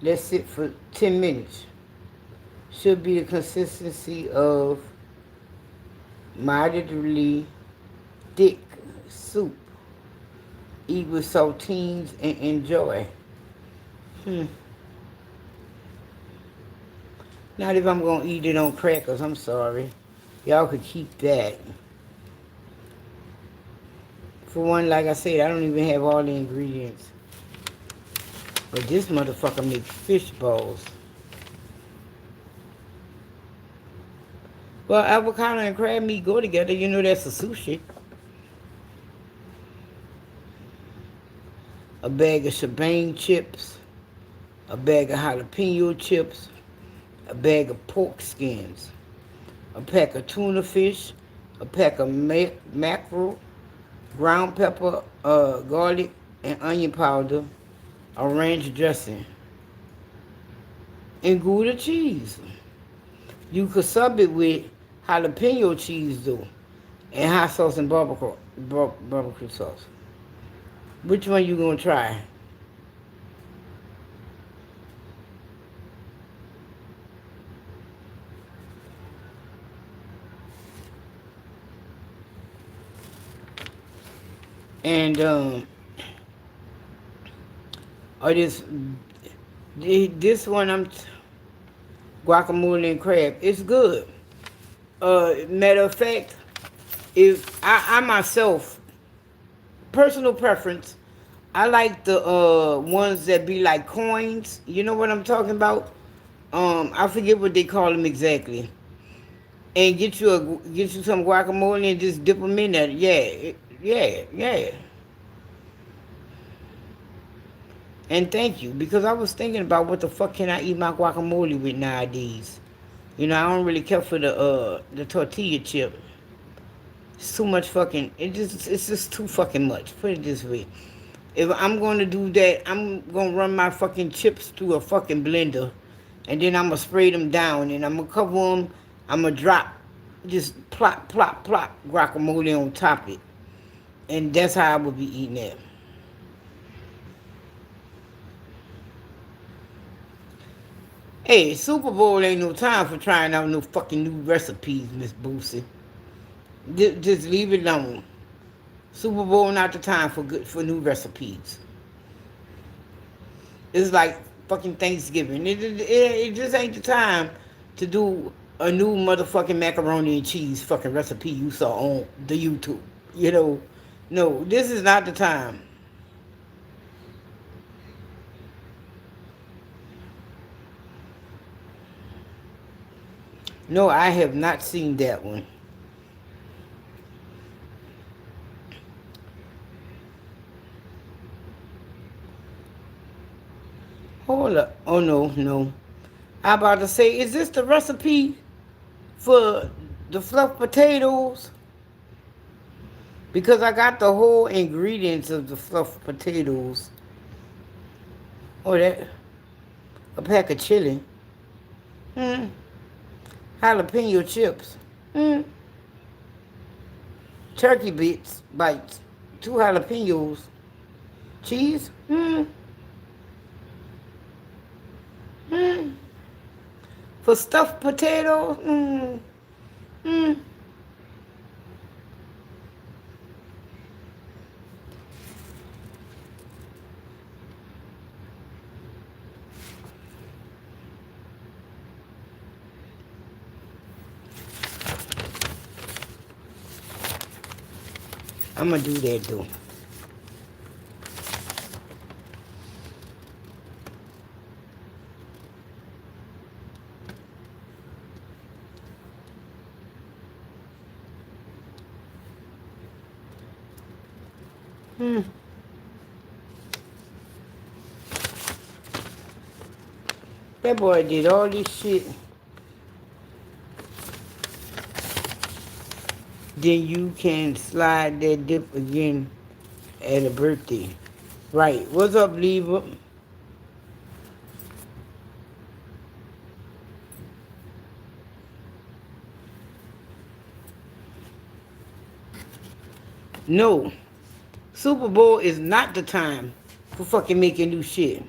Let sit for 10 minutes. Should be the consistency of moderately thick soup. Eat with saltines and enjoy. Not if I'm going to eat it on crackers, I'm sorry. Y'all could keep that. For one, like I said, I don't even have all the ingredients. But this motherfucker makes fish balls. Well, avocado and crab meat go together. You know that's a sushi. A bag of shebang chips, a bag of jalapeno chips, a bag of pork skins, a pack of tuna fish, a pack of mackerel, ground pepper, garlic, and onion powder, a ranch dressing, and Gouda cheese. You could sub it with jalapeno cheese though, and hot sauce and barbecue sauce. Which one you gonna try? And or this one guacamole and crab. It's good. Matter of fact, if I myself, personal preference, I like the ones that be like coins. You know what I'm talking about? I forget what they call them exactly. And get you some guacamole and just dip them in there. Yeah. And thank you, because I was thinking about what the fuck can I eat my guacamole with nowadays. You know, I don't really care for the tortilla chip. It's too much fucking. It's just too fucking much. Put it this way. If I'm going to do that, I'm going to run my fucking chips through a fucking blender. And then I'm going to spray them down. And I'm going to cover them. I'm going to drop just plop, plop, plop guacamole on top of it. And that's how I would be eating that. Hey, Super Bowl ain't no time for trying out no fucking new recipes, Miss Boosie. Just leave it alone. Super Bowl not the time for new recipes. It's like fucking Thanksgiving. It just ain't the time to do a new motherfucking macaroni and cheese fucking recipe you saw on the YouTube. You know, no, this is not the time. No, I have not seen that one. Hold up. Oh, no. I about to say, is this the recipe for the fluffed potatoes? Because I got the whole ingredients of the fluffed potatoes. Oh, that. A pack of chili. Jalapeno chips. Turkey bites. 2 jalapenos. Cheese. For stuffed potatoes. I'm gonna do that though. That boy did all this shit. Then you can slide that dip again at a birthday. Right. What's up, Lever? No. Super Bowl is not the time for fucking making new shit.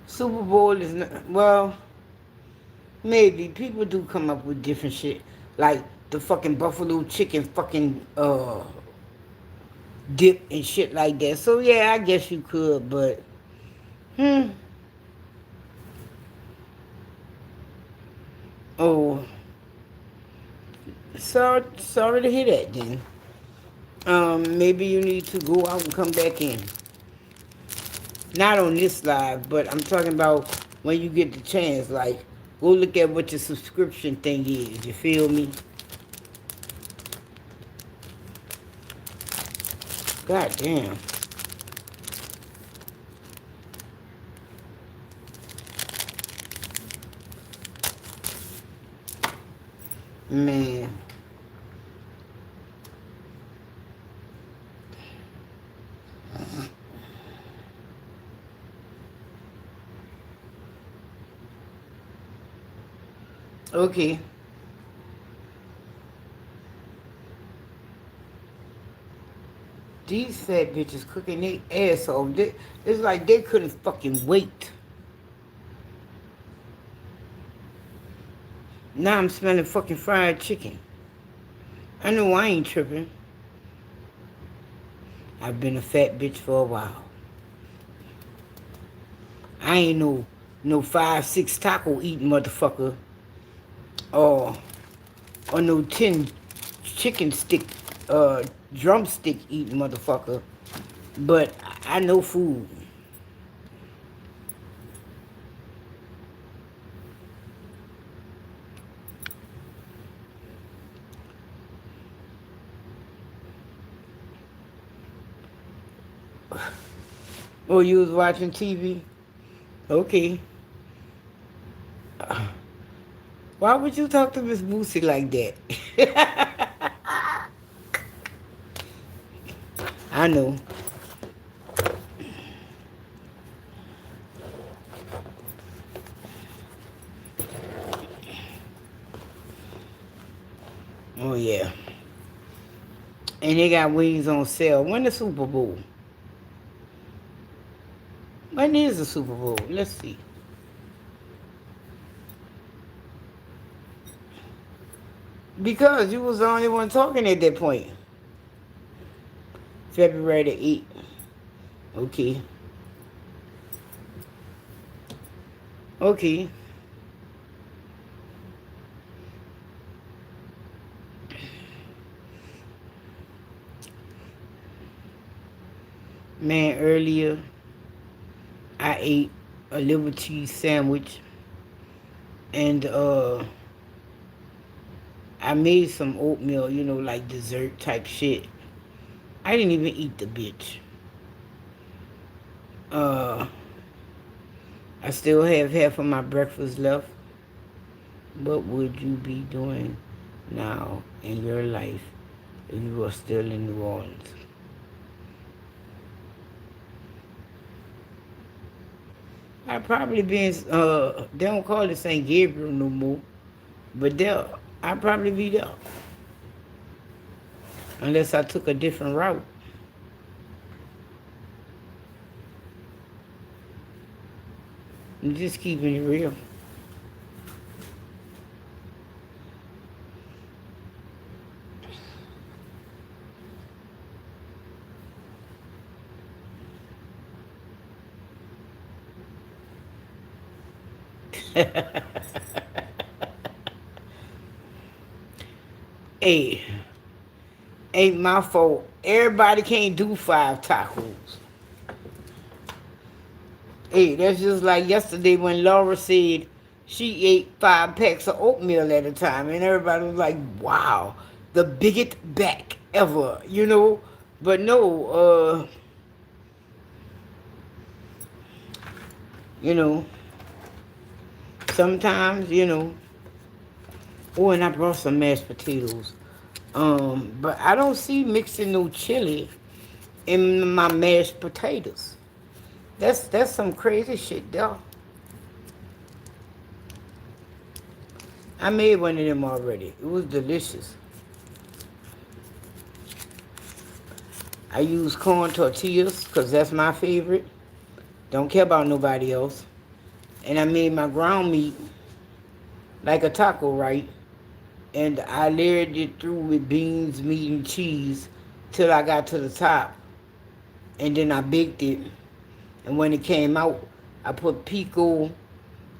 Super Bowl is not, well, maybe. People do come up with different shit. Like the fucking buffalo chicken fucking dip and shit like that. So yeah, I guess you could, but oh, sorry to hear that then. Maybe you need to go out and come back in. Not on this live, but I'm talking about when you get the chance. Like, go look at what your subscription thing is. You feel me? God damn. Man. Okay. These fat bitches cooking their ass off. It's like they couldn't fucking wait. Now I'm smelling fucking fried chicken. I know I ain't tripping. I've been a fat bitch for a while. I ain't no 5, 6 taco eating motherfucker. Or no 10 chicken stick drumstick eating motherfucker. But I know food. Oh, you was watching TV? Okay. Why would you talk to Miss Boosie like that? I know. Oh, yeah. And they got wings on sale. When the Super Bowl? When is the Super Bowl? Let's see. Because you was the only one talking at that point. February the 8th. Okay. Okay. Man, earlier I ate a liver cheese sandwich and I made some oatmeal, like dessert type shit. I didn't even eat the bitch. Uh, I still have half of my breakfast left. What would you be doing now in your life if you were still in New Orleans? I'd probably be in, they don't call it St. Gabriel no more, but I'd probably be there. Unless I took a different route. I'm just keeping it real. Hey, ain't my fault. Everybody can't do 5 tacos. Hey, that's just like yesterday when Laura said she ate 5 packs of oatmeal at a time, and everybody was like, wow, the biggest back ever. But no, you know, sometimes, oh, and I brought some mashed potatoes. But I don't see mixing no chili in my mashed potatoes. That's some crazy shit, though. I made one of them already. It was delicious. I use corn tortillas because that's my favorite. Don't care about nobody else. And I made my ground meat like a taco, right? And I layered it through with beans, meat, and cheese till I got to the top. And then I baked it. And when it came out, I put pico,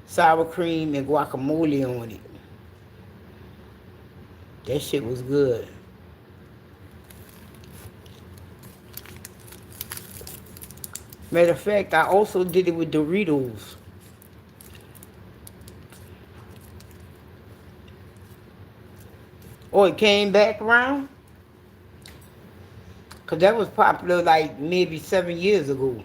sour cream, and guacamole on it. That shit was good. Matter of fact, I also did it with Doritos. Oh, it came back around? Because that was popular like maybe 7 years ago.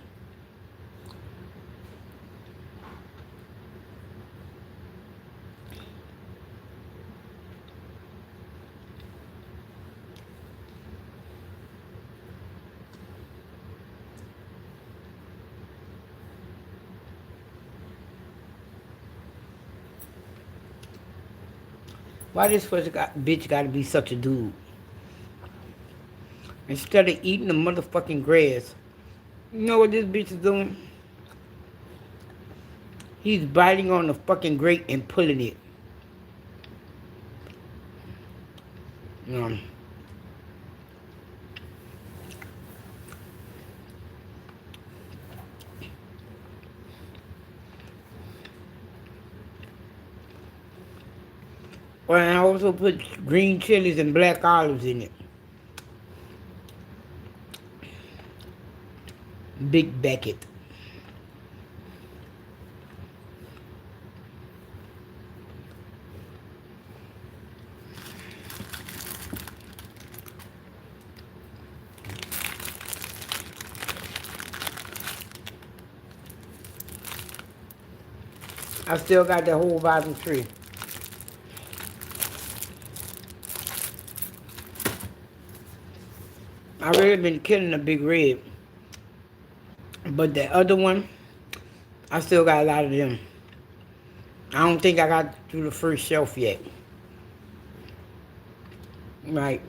Why this bitch gotta be such a dude? Instead of eating the motherfucking grass. You know what this bitch is doing? He's biting on the fucking grate and pulling it. Um, well, I also put green chilies and black olives in it. Big Beckett. I still got the whole bottom tree. I really been killing the big red. But the other one, I still got a lot of them. I don't think I got through the first shelf yet. Right.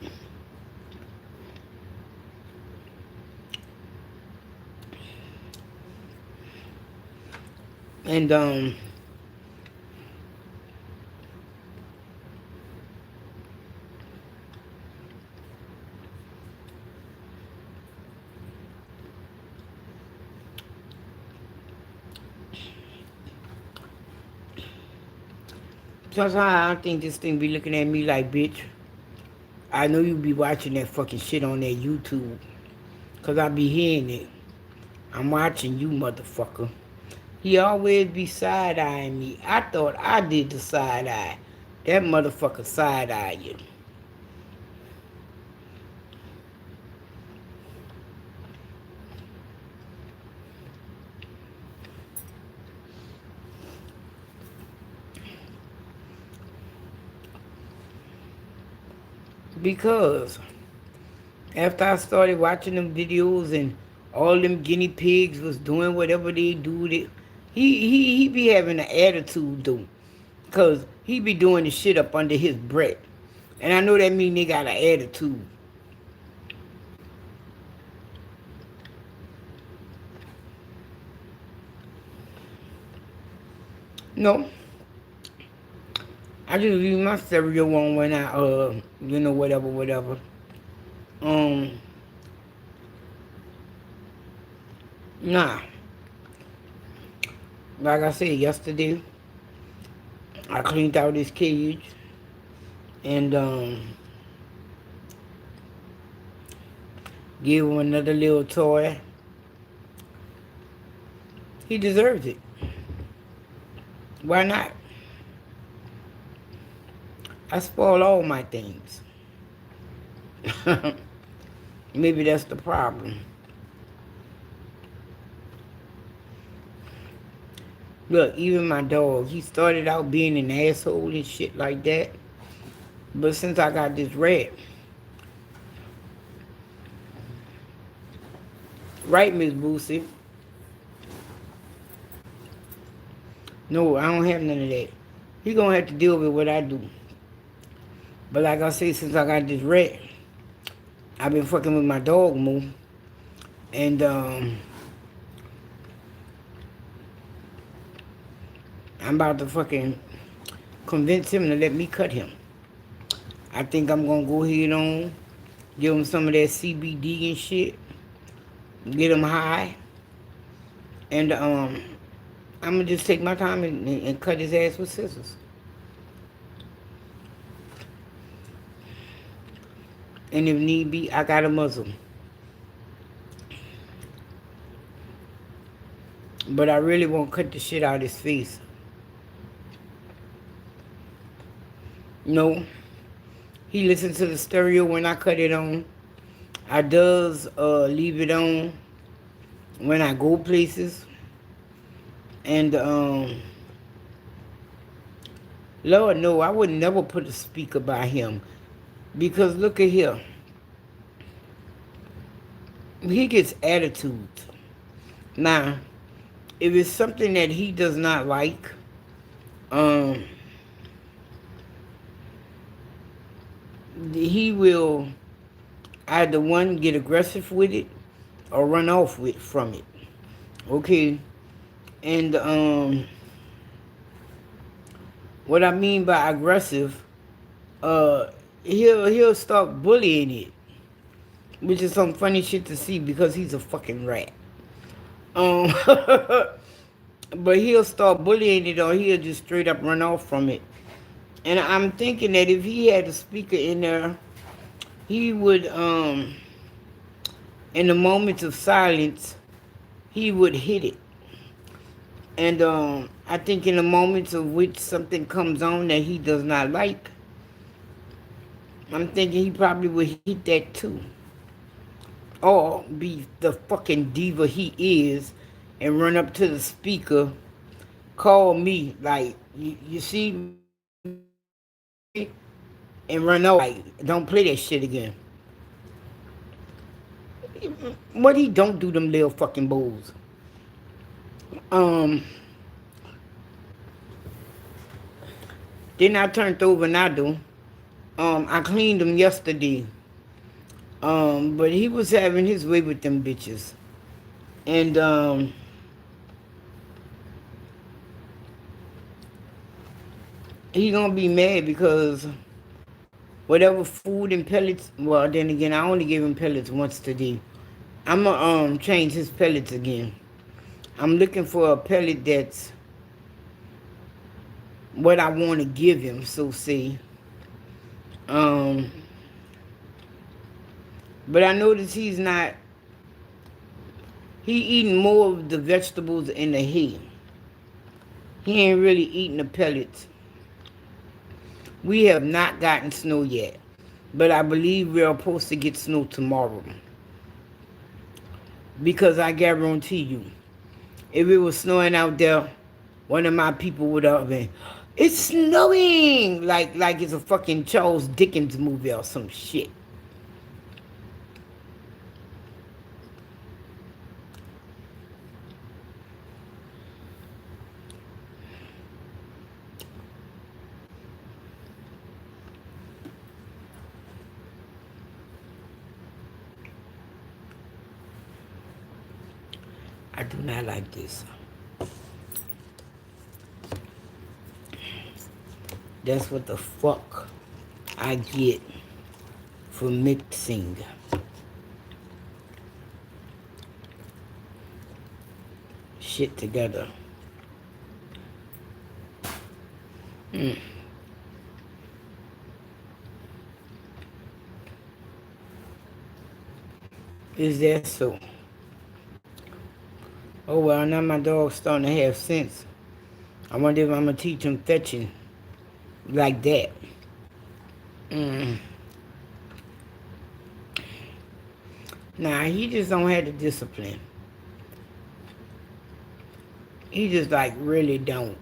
And sometimes I think this thing be looking at me like, bitch, I know you be watching that fucking shit on that YouTube. Cause I be hearing it. I'm watching you, motherfucker. He always be side-eyeing me. I thought I did the side-eye. That motherfucker side-eye you. Because after I started watching them videos and all them guinea pigs was doing whatever they do, he be having an attitude though. Because he be doing the shit up under his breath. And I know that mean they got an attitude. No. I just leave my cereal on when I, whatever. Um, nah. Like I said yesterday, I cleaned out his cage and gave him another little toy. He deserves it. Why not? I spoil all my things. Maybe that's the problem. Look, even my dog, he started out being an asshole and shit like that. But since I got this rat, right, Miss Boosie? No, I don't have none of that. He gonna have to deal with what I do. But like I say, since I got this rat, I've been fucking with my dog more. And I'm about to fucking convince him to let me cut him. I think I'm gonna go ahead on, give him some of that CBD and shit, get him high, and I'm gonna just take my time and cut his ass with scissors. And if need be, I got a muzzle. But I really won't cut the shit out of his face. No. He listens to the stereo when I cut it on. I does leave it on when I go places. And Lord no, I would never put a speaker by him. Because look at here. He gets attitudes. Now, if it's something that he does not like, um, he will either one get aggressive with it or run off with from it. Okay, and what I mean by aggressive, uh, he'll start bullying it, which is some funny shit to see because he's a fucking rat. Um, but he'll start bullying it or he'll just straight up run off from it. And I'm thinking that if he had a speaker in there, he would, in the moments of silence, he would hit it. And I think in the moments of which something comes on that he does not like, I'm thinking he probably would hit that too. Or be the fucking diva he is and run up to the speaker, call me, like, you see me? And run off, like, don't play that shit again. What he don't do them little fucking bulls. Um, then I turned over and I do. I cleaned them yesterday. But he was having his way with them bitches. And he gonna be mad because whatever food and pellets, well then again I only gave him pellets once today. I'm gonna change his pellets again. I'm looking for a pellet that's what I want to give him, so say. Um, but I notice he's not. He eating more of the vegetables and the hay. He ain't really eating the pellets. We have not gotten snow yet, but I believe we're supposed to get snow tomorrow. Because I guarantee you, if it was snowing out there, one of my people would have been, it's snowing! Like it's a fucking Charles Dickens movie or some shit. I do not like this. That's what the fuck I get for mixing shit together. Is that so? Oh well, now my dog's starting to have sense. I wonder if I'm gonna teach him fetching like that. Nah, he just don't have the discipline. He just like really don't.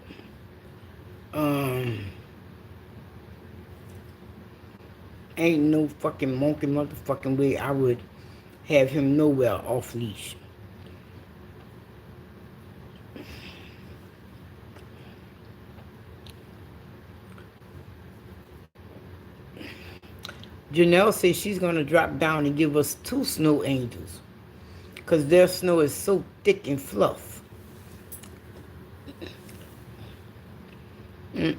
Ain't no fucking monkey motherfucking way I would have him nowhere off leash. Janelle says she's gonna drop down and give us 2 snow angels. Cause their snow is so thick and fluff. I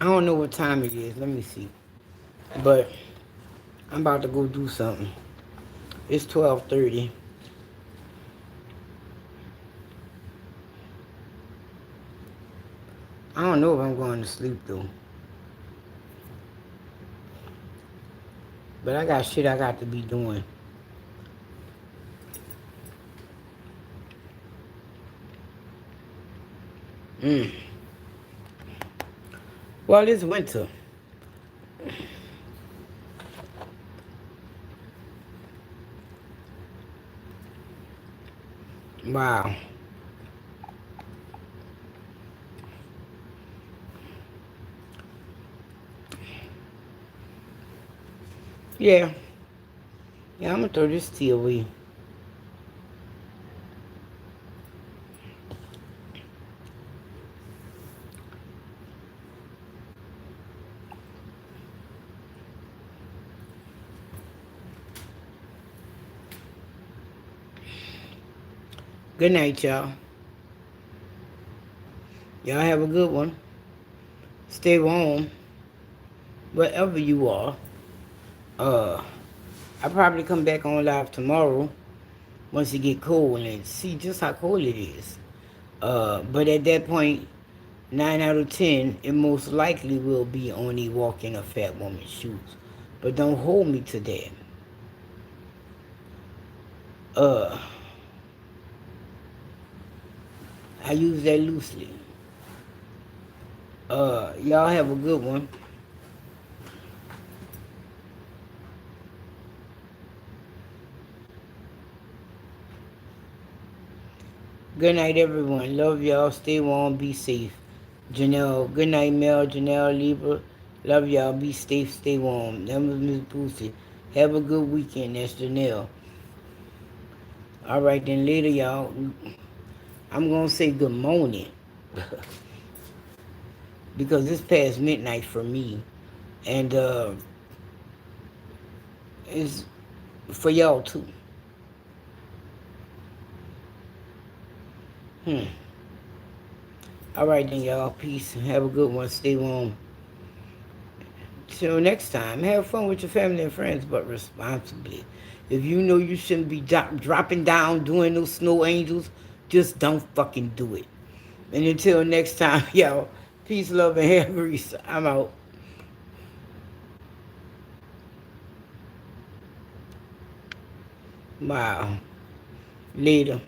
don't know what time it is. Let me see. But I'm about to go do something. It's 12:30. I don't know if I'm going to sleep though. But I got shit I got to be doing. Mm. Well, it's winter. Wow. Yeah. Yeah, I'm gonna throw this tea away. Good night, y'all. Y'all have a good one. Stay warm, wherever you are. Uh, I'll probably come back on live tomorrow once it get cold and see just how cold it is. But at that point, 9 out of 10, it most likely will be only walking a fat woman's shoes. But don't hold me to that. Uh, I use that loosely. Y'all have a good one. Good night, everyone. Love y'all. Stay warm. Be safe. Janelle. Good night, Mel. Janelle, Libra. Love y'all. Be safe. Stay warm. That was Miss Boosie. Have a good weekend. That's Janelle. All right, then later, y'all. I'm going to say good morning because it's past midnight for me. And it's for y'all, too. Hmm. All right, then, y'all. Peace. Have a good one. Stay warm. Till next time, have fun with your family and friends, but responsibly. If you know you shouldn't be dropping down doing those snow angels, just don't fucking do it. And until next time, y'all, peace, love, and hair grease. I'm out. Wow. Later.